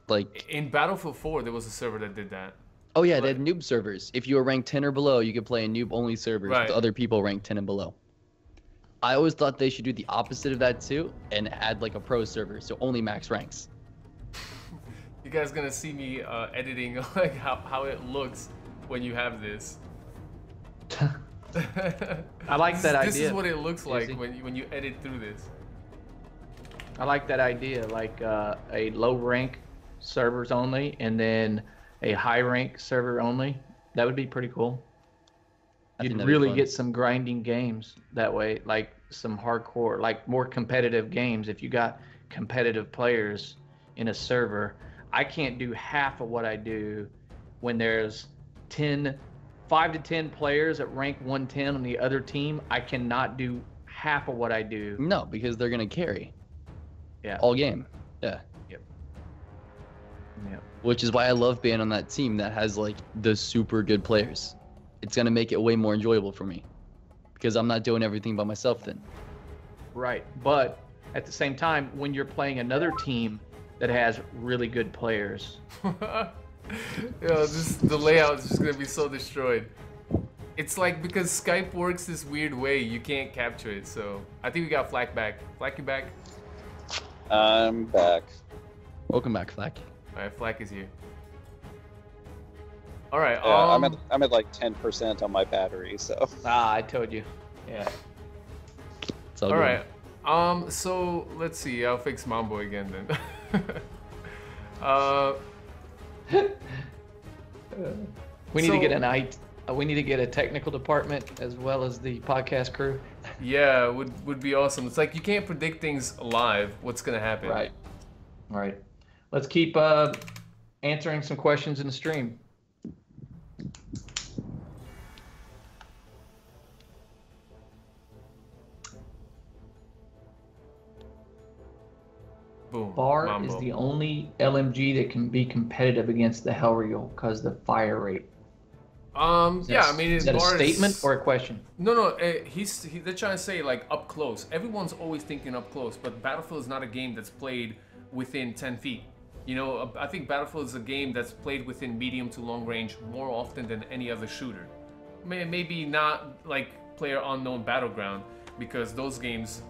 Like in Battlefield 4, there was a server that did that. Oh yeah, they had noob servers. If you were ranked 10 or below, you could play in noob-only servers with other people ranked 10 and below. I always thought they should do the opposite of that too, and add like a pro server, so only max ranks. You guys gonna see me editing like how it looks when you have this. I like that idea. This is what it looks like when you edit through this. I like that idea, like a low rank servers only, and then a high rank server only. That would be pretty cool. You'd really get some grinding games that way, like some hardcore, like more competitive games. If you got competitive players in a server, I can't do half of what I do when there's 5 to 10 players at rank 110 on the other team. I cannot do half of what I do. No, because they're gonna carry. Yeah. All game. Yeah. Yep. Which is why I love being on that team that has like the super good players. It's gonna make it way more enjoyable for me because I'm not doing everything by myself then. Right, but at the same time, when you're playing another team that has really good players, the layout is just gonna be so destroyed. It's like because Skype works this weird way, you can't capture it. So I think we got Flak back. Flak, you back? I'm back. Welcome back, Flak. All right, Flak is here. All right. Yeah, I'm at like 10% on my battery, so. I told you. Yeah. All right. So let's see. I'll fix Mambo again then. We need to get we need to get a technical department as well as the podcast crew. Yeah, would be awesome. It's like you can't predict things live. What's gonna happen? Right. Right. Let's keep answering some questions in the stream. Boom. Bar Mambo. is the only LMG that can be competitive against the Hellreel because the fire rate. Yeah, I mean, is that a statement or a question? No. They're trying to say like up close. Everyone's always thinking up close, but Battlefield is not a game that's played within 10 feet. You know, I think Battlefield is a game that's played within medium to long range more often than any other shooter. Maybe not like PlayerUnknown Battleground, because those games,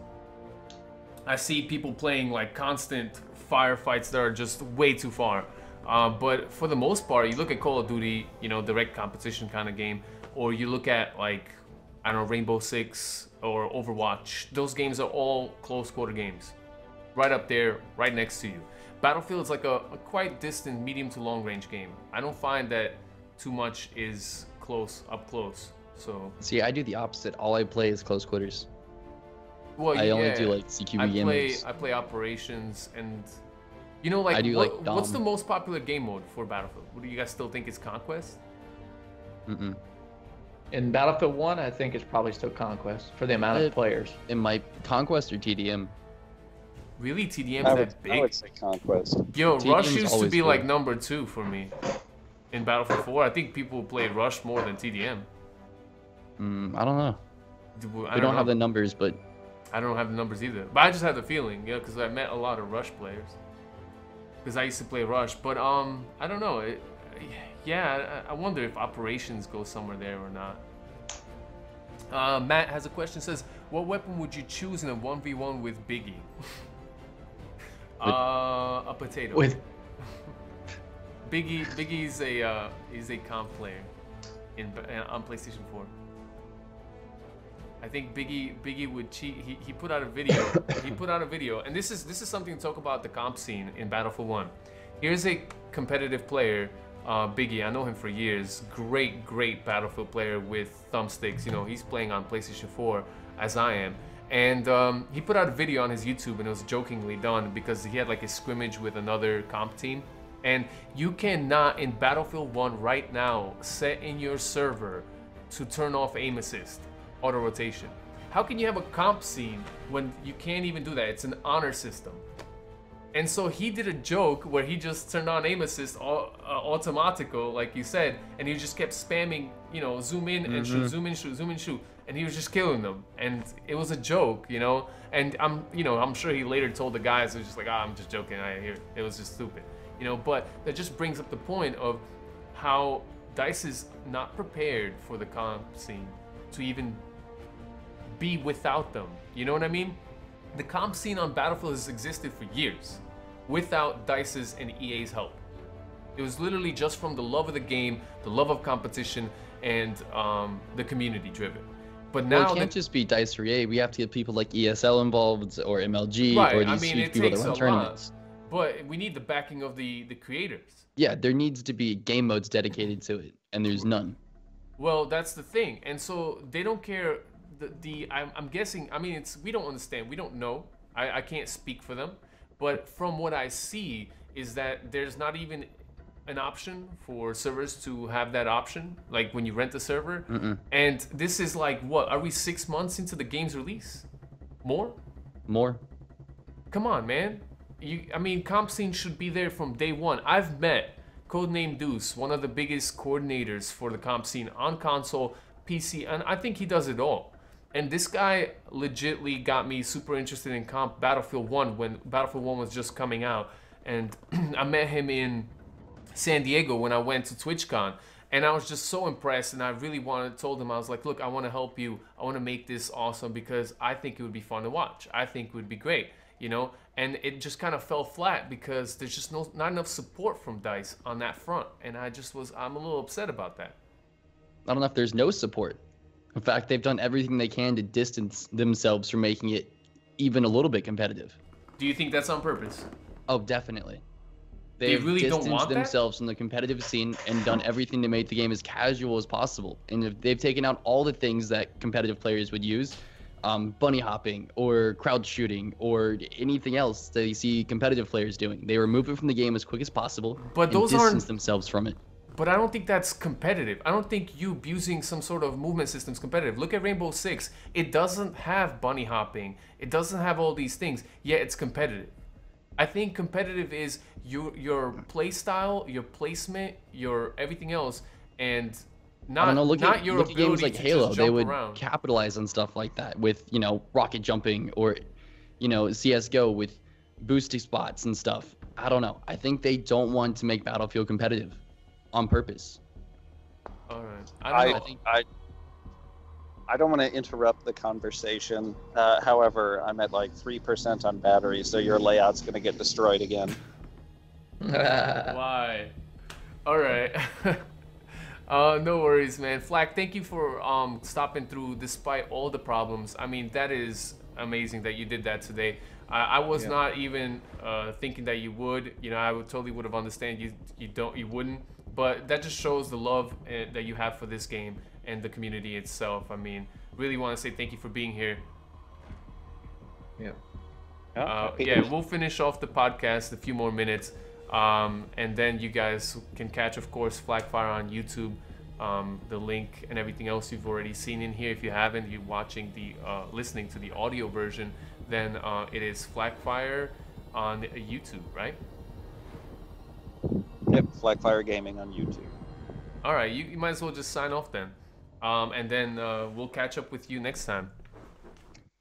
I see people playing like constant firefights that are just way too far. But for the most part, you look at Call of Duty, you know, direct competition kind of game, or you look at like, I don't know, Rainbow Six or Overwatch. Those games are all close quarter games. Right up there, right next to you. Battlefield is like a quite distant medium to long range game. I don't find that too much is up close. So see, I do the opposite. All I play is close quarters. Well, I only do like CQB games. I play operations, and you know, like, I do what's the most popular game mode for Battlefield? What do you guys still think is Conquest? In Battlefield 1, I think it's probably still Conquest for the amount of players. It might Conquest or TDM. Really, TDM is that big? I would say Conquest. Yo, TDM Rush is used to always be good. like number 2 for me in Battlefield 4. I think people play Rush more than TDM. I don't know. I don't have the numbers, but I don't have the numbers either. But I just have the feeling, because I met a lot of Rush players. Because I used to play Rush, but I don't know. I wonder if operations go somewhere there or not. Matt has a question. Says, what weapon would you choose in a 1v1 with Biggie? A potato. With Biggie's a comp player on PlayStation 4. I think Biggie would cheat. He put out a video. He put out a video, and this is something to talk about the comp scene in Battlefield 1. Here's a competitive player, Biggie. I know him for years. Great Battlefield player with thumbsticks. You know, he's playing on PlayStation 4 as I am. And he put out a video on his YouTube, and it was jokingly done because he had like a scrimmage with another comp team. And you cannot, in Battlefield 1 right now, set in your server to turn off aim assist, auto rotation. How can you have a comp scene when you can't even do that? It's an honor system. And so he did a joke where he just turned on aim assist automatico, like you said, and he just kept spamming, you know, zoom in and shoot, zoom in, shoot, zoom in, shoot. And he was just killing them. And it was a joke, you know? And I'm sure he later told the guys, it was just like, I'm just joking, it was just stupid. You know, but that just brings up the point of how DICE is not prepared for the comp scene to even be without them. You know what I mean? The comp scene on Battlefield has existed for years without DICE's and EA's help. It was literally just from the love of the game, the love of competition, and the community driven. But now it can't just be DICE or EA. We have to get people like ESL involved or MLG or these huge people that run tournaments. But we need the backing of the creators. Yeah, there needs to be game modes dedicated to it, and there's none. Well, that's the thing, and so they don't care. I'm guessing. I mean, we don't understand. We don't know. I can't speak for them, but from what I see is that there's not even an option for servers to have that option, like when you rent a server. And this is like, what? Are we 6 months into the game's release? More? Come on, man. I mean, comp scene should be there from day one. I've met Codename Deuce, one of the biggest coordinators for the comp scene on console, PC, and I think he does it all. And this guy legitly got me super interested in comp Battlefield 1 when Battlefield 1 was just coming out. And I met him in San Diego when I went to TwitchCon. And I was just so impressed, and I really told him, I was like, look, I want to help you. I want to make this awesome because I think it would be fun to watch. I think it would be great, you know? And it just kind of fell flat because there's just not enough support from DICE on that front. And I'm a little upset about that. I don't know if there's no support. In fact, they've done everything they can to distance themselves from making it even a little bit competitive. Do you think that's on purpose? Oh, definitely. They really don't want that? themselves from the competitive scene and done everything to make the game as casual as possible. And if they've taken out all the things that competitive players would use, bunny hopping or crowd shooting or anything else that you see competitive players doing, they remove it from the game as quick as possible and distance themselves from it. But I don't think that's competitive. I don't think you abusing some sort of movement system is competitive. Look at Rainbow Six. It doesn't have bunny hopping. It doesn't have all these things, yet it's competitive. I think competitive is your play style, your placement, your everything else, and not look at games like Halo. They would around. Capitalize on stuff like that with, you know, rocket jumping or, you know, CS:GO with boosting spots and stuff. I don't know. I think they don't want to make Battlefield competitive on purpose. All right. I don't want to interrupt the conversation. However, I'm at like 3% on battery, so your layout's going to get destroyed again. Why? All right. No worries, man. Flak, thank you for stopping through despite all the problems. I mean, that is amazing that you did that today. I was not even thinking that you would. You know, I totally would have understand you wouldn't. But that just shows the love that you have for this game and the community itself. I mean, really want to say thank you for being here. Yeah. We'll finish off the podcast a few more minutes, and then you guys can catch, of course, Flakfire on YouTube. The link and everything else you've already seen in here. If you haven't, you're watching listening to the audio version, then it is Flakfire on YouTube, right? Yep, Flakfire Gaming on YouTube. All right, you might as well just sign off then, and then we'll catch up with you next time.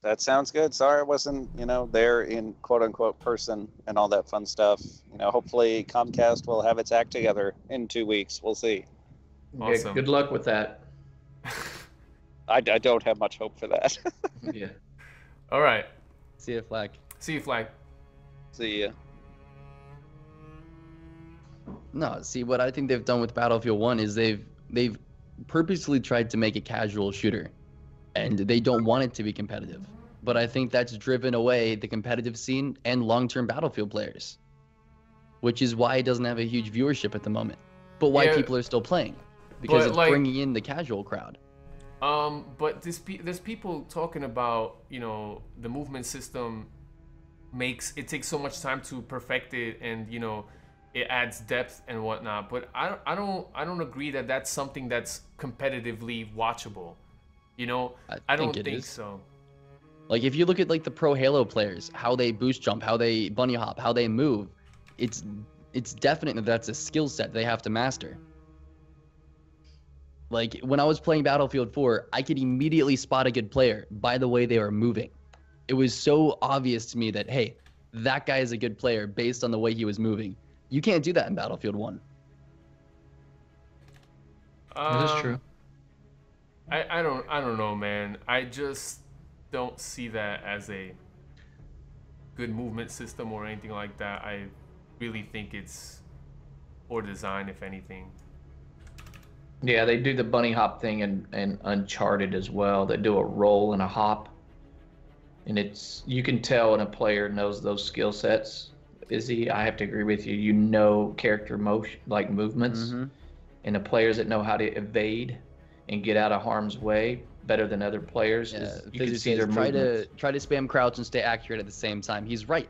That sounds good. Sorry I wasn't, there in quote-unquote person and all that fun stuff. Hopefully Comcast will have its act together in 2 weeks. We'll see. Awesome. Good luck with that. I don't have much hope for that. Yeah. All right. See you, Flak. See you, Flak. See ya. No, see, what I think they've done with Battlefield 1 is they've purposely tried to make a casual shooter, and they don't want it to be competitive. But I think that's driven away the competitive scene and long-term Battlefield players, which is why it doesn't have a huge viewership at the moment. But why Yeah, people are still playing, because it's like, bringing in the casual crowd. but there's people talking about, you know, the movement system it takes so much time to perfect it, and you know, it adds depth and whatnot. But I don't agree that that's something that's competitively watchable. You know, I don't think so. Like, if you look at like the pro Halo players, how they boost jump, how they bunny hop, how they move, it's definite that that's a skill set they have to master. Like, when I was playing Battlefield 4, I could immediately spot a good player by the way they were moving. It was so obvious to me that, hey, that guy is a good player based on the way he was moving. You can't do that in Battlefield 1. That is true. I don't know, man. I just don't see that as a good movement system or anything like that. I really think it's poor design, if anything. Yeah, they do the bunny hop thing in Uncharted as well. They do a roll and a hop, and you can tell when a player knows those skill sets. Izzy, I have to agree with you. You know character motion, like movements, and the players that know how to evade and get out of harm's way better than other players. Yeah, You can see their try movements. to spam crouch and stay accurate at the same time. He's right.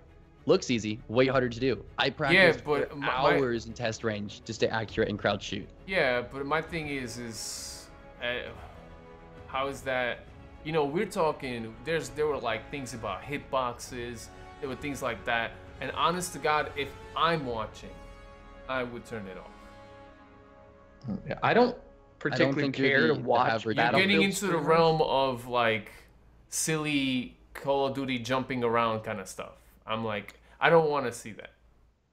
Looks easy, way harder to do. I practiced but for hours in test range to stay accurate and crouch shoot. Yeah, but my thing is how is that? You know, we're talking. There were like things about hitboxes. There were things like that. And honest to God, if I'm watching, I would turn it off. I don't particularly think you're care to the watch average You're Battlefield getting into the streamers. realm of like silly Call of Duty jumping around kind of stuff. I'm like, I don't want to see that.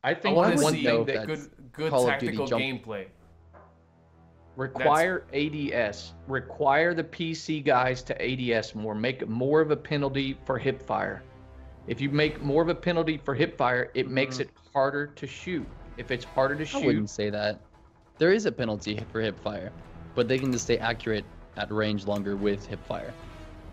I I think want to one see thing that good Call of Duty tactical jump- gameplay. require ADS. Require the PC guys to ADS more. Make more of a penalty for hip fire. If you make more of a penalty for hip fire, it makes it harder to shoot. If it's harder to I shoot, wouldn't say that. There is a penalty for hip fire, but they can just stay accurate at range longer with hip fire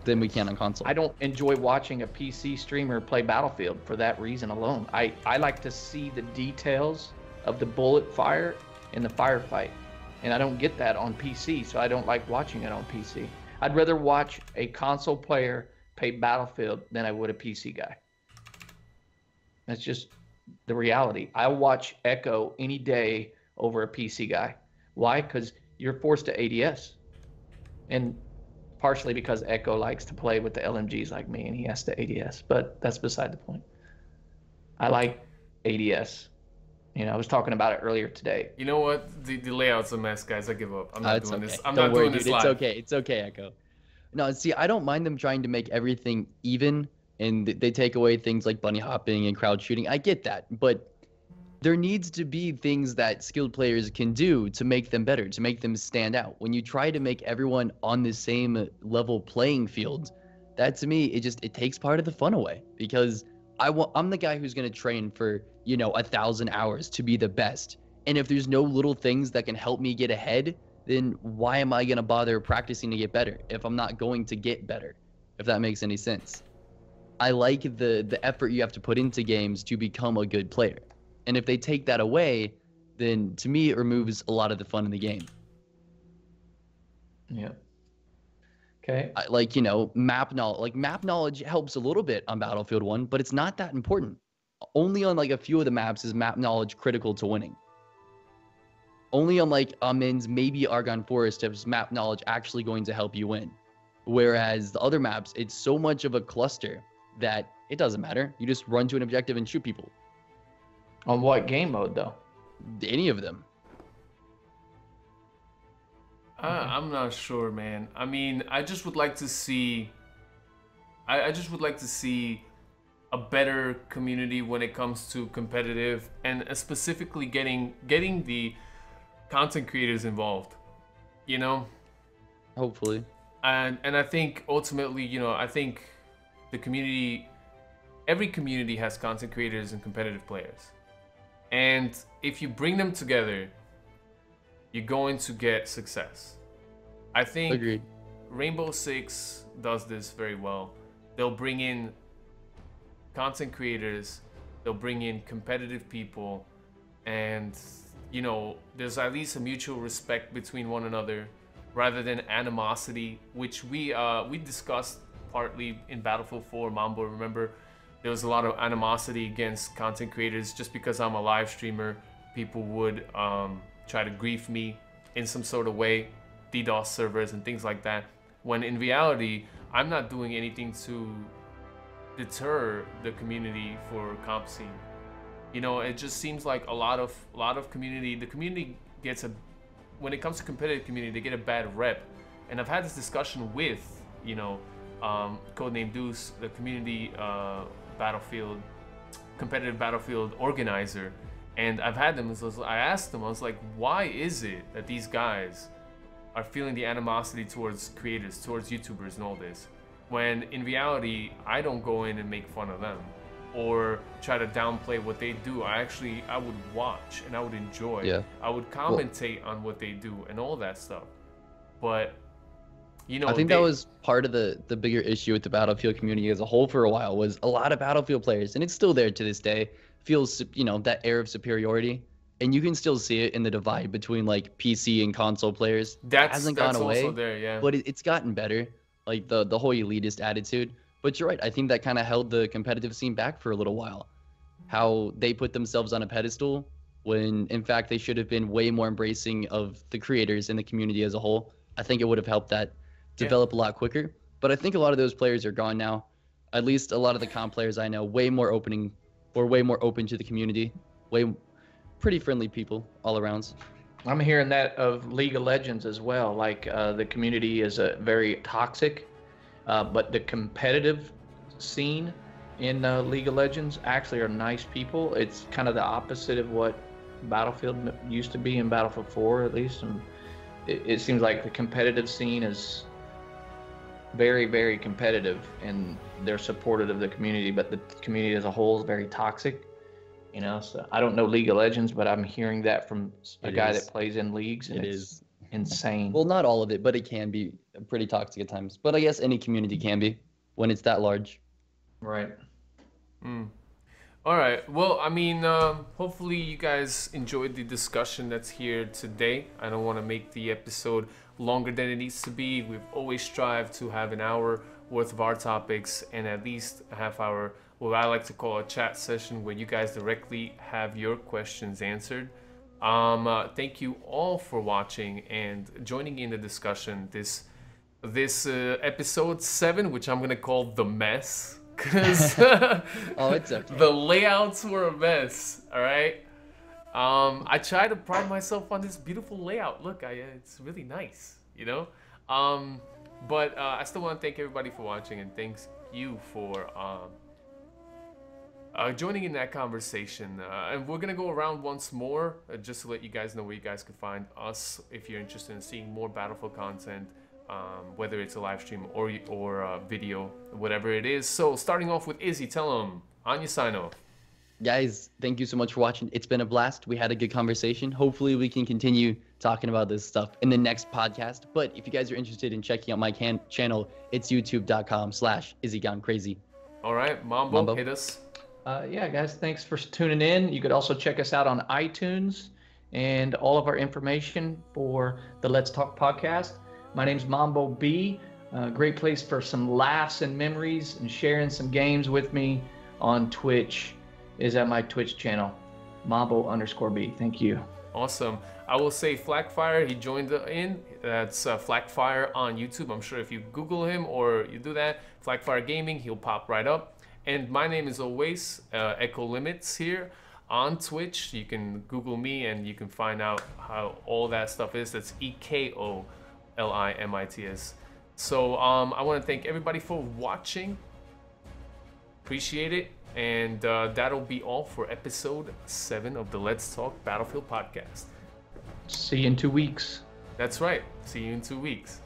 than we can on console. I don't enjoy watching a PC streamer play Battlefield for that reason alone. I like to see the details of the bullet fire in the firefight, and I don't get that on PC, so I don't like watching it on PC. I'd rather watch a console player play Battlefield than I would a PC guy. That's just the reality. I'll watch Echo any day over a PC guy. Why? Because you're forced to ADS. And partially because Echo likes to play with the LMGs like me and he has to ADS, but that's beside the point. I like ADS. You know, I was talking about it earlier today. You know what? The layout's a mess, guys. I give up. I'm not It's doing okay. this. I'm Don't not worry, doing dude. this It's live. okay. It's okay, Echo. No, see, I don't mind them trying to make everything even, and they take away things like bunny hopping and crowd shooting. I get that, but there needs to be things that skilled players can do to make them better, to make them stand out. When you try to make everyone on the same level playing field, that to me, it takes part of the fun away, because I'm the guy who's going to train for, 1,000 hours to be the best. And if there's no little things that can help me get ahead, then why am I going to bother practicing to get better if I'm not going to get better, if that makes any sense? I like the effort you have to put into games to become a good player. And if they take that away, then to me, it removes a lot of the fun in the game. Yeah. Okay. Map knowledge. Map knowledge helps a little bit on Battlefield 1, but it's not that important. Only on a few of the maps is map knowledge critical to winning. Only on Amins, maybe Argonne Forest, is map knowledge actually going to help you win. Whereas the other maps, it's so much of a cluster that it doesn't matter. You just run to an objective and shoot people. On what game mode though? Any of them. I'm not sure, man. I mean, I just would like to see. I just would like to see a better community when it comes to competitive, and specifically getting the content creators involved. You know. Hopefully. And I think ultimately, I think the community, every community has content creators and competitive players. And if you bring them together, you're going to get success. I think Agreed. Rainbow Six does this very well. They'll bring in content creators, they'll bring in competitive people, and you know, there's at least a mutual respect between one another rather than animosity, which we discussed partly in Battlefield 4. Mambo, remember, there was a lot of animosity against content creators just because I'm a live streamer. People would try to grief me in some sort of way, DDoS servers and things like that, when in reality I'm not doing anything to deter the community for comp scene. You know, it just seems like a lot of community, the community gets a, when it comes to competitive community, they get a bad rep. And I've had this discussion with, you know, Codename Deuce, the community Battlefield, competitive Battlefield organizer. And I've had them, so I asked them, I was like, why is it that these guys are feeling the animosity towards creators, towards YouTubers and all this, when in reality, I don't go in and make fun of them or try to downplay what they do. I would watch and I would enjoy. Yeah. I would commentate on what they do and all that stuff. But, you know, I think that was part of the bigger issue with the Battlefield community as a whole for a while, was a lot of Battlefield players, and it's still there to this day, feels, you know, that air of superiority. And you can still see it in the divide between like PC and console players. It hasn't gone away, also there, yeah. but it's gotten better. Like the whole elitist attitude. But you're right. I think that kind of held the competitive scene back for a little while. How they put themselves on a pedestal when in fact they should have been way more embracing of the creators and the community as a whole. I think it would have helped that develop a lot quicker. But I think a lot of those players are gone now. At least a lot of the comp players I know, way more open to the community. Pretty friendly people all around. I'm hearing that of League of Legends as well. Like the community is very toxic, but the competitive scene in League of Legends actually are nice people. It's kind of the opposite of what Battlefield used to be in Battlefield 4, at least. And it seems like the competitive scene is very, very competitive, and they're supportive of the community, but the community as a whole is very toxic. You know, so I don't know League of Legends, but I'm hearing that from a guy that plays in leagues, and It it's is insane. Well, not all of it, but it can be pretty toxic at times. But I guess any community can be when it's that large. Right. All right. Well, I mean, hopefully you guys enjoyed the discussion that's here today. I don't want to make the episode longer than it needs to be. We've always strived to have an hour worth of our topics and at least a half hour, what I like to call a chat session, where you guys directly have your questions answered. Thank you all for watching and joining in the discussion. This episode 7, which I'm gonna call the mess, because Oh, it's okay. the layouts were a mess. All right. I try to pride myself on this beautiful layout. Look, it's really nice, you know. But I still want to thank everybody for watching, and thanks you for joining in that conversation. And we're gonna go around once more, just to let you guys know where you guys can find us if you're interested in seeing more Battlefield content, whether it's a live stream or video, whatever it is. So starting off with Izzy, tell them on your sign off. Guys, thank you so much for watching. It's been a blast. We had a good conversation. Hopefully we can continue talking about this stuff in the next podcast. But if you guys are interested in checking out my channel, it's youtube.com/IzzyGoneCrazy. All right, Mambo, hit us. Yeah, guys, thanks for tuning in. You could also check us out on iTunes and all of our information for the Let's Talk podcast. My name's Mambo B. Great place for some laughs and memories, and sharing some games with me on Twitch is at my Twitch channel, Mambo_B. Thank you. Awesome. I will say Flakfire, he joined in. That's Flakfire on YouTube. I'm sure if you Google him or you do that, Flakfire Gaming, he'll pop right up. And my name is always Echo Limits here on Twitch. You can Google me and you can find out how all that stuff is. That's EKOLIMITS. So I want to thank everybody for watching. Appreciate it. And that'll be all for episode 7 of the Let's Talk Battlefield podcast. See you in 2 weeks. That's right. See you in 2 weeks.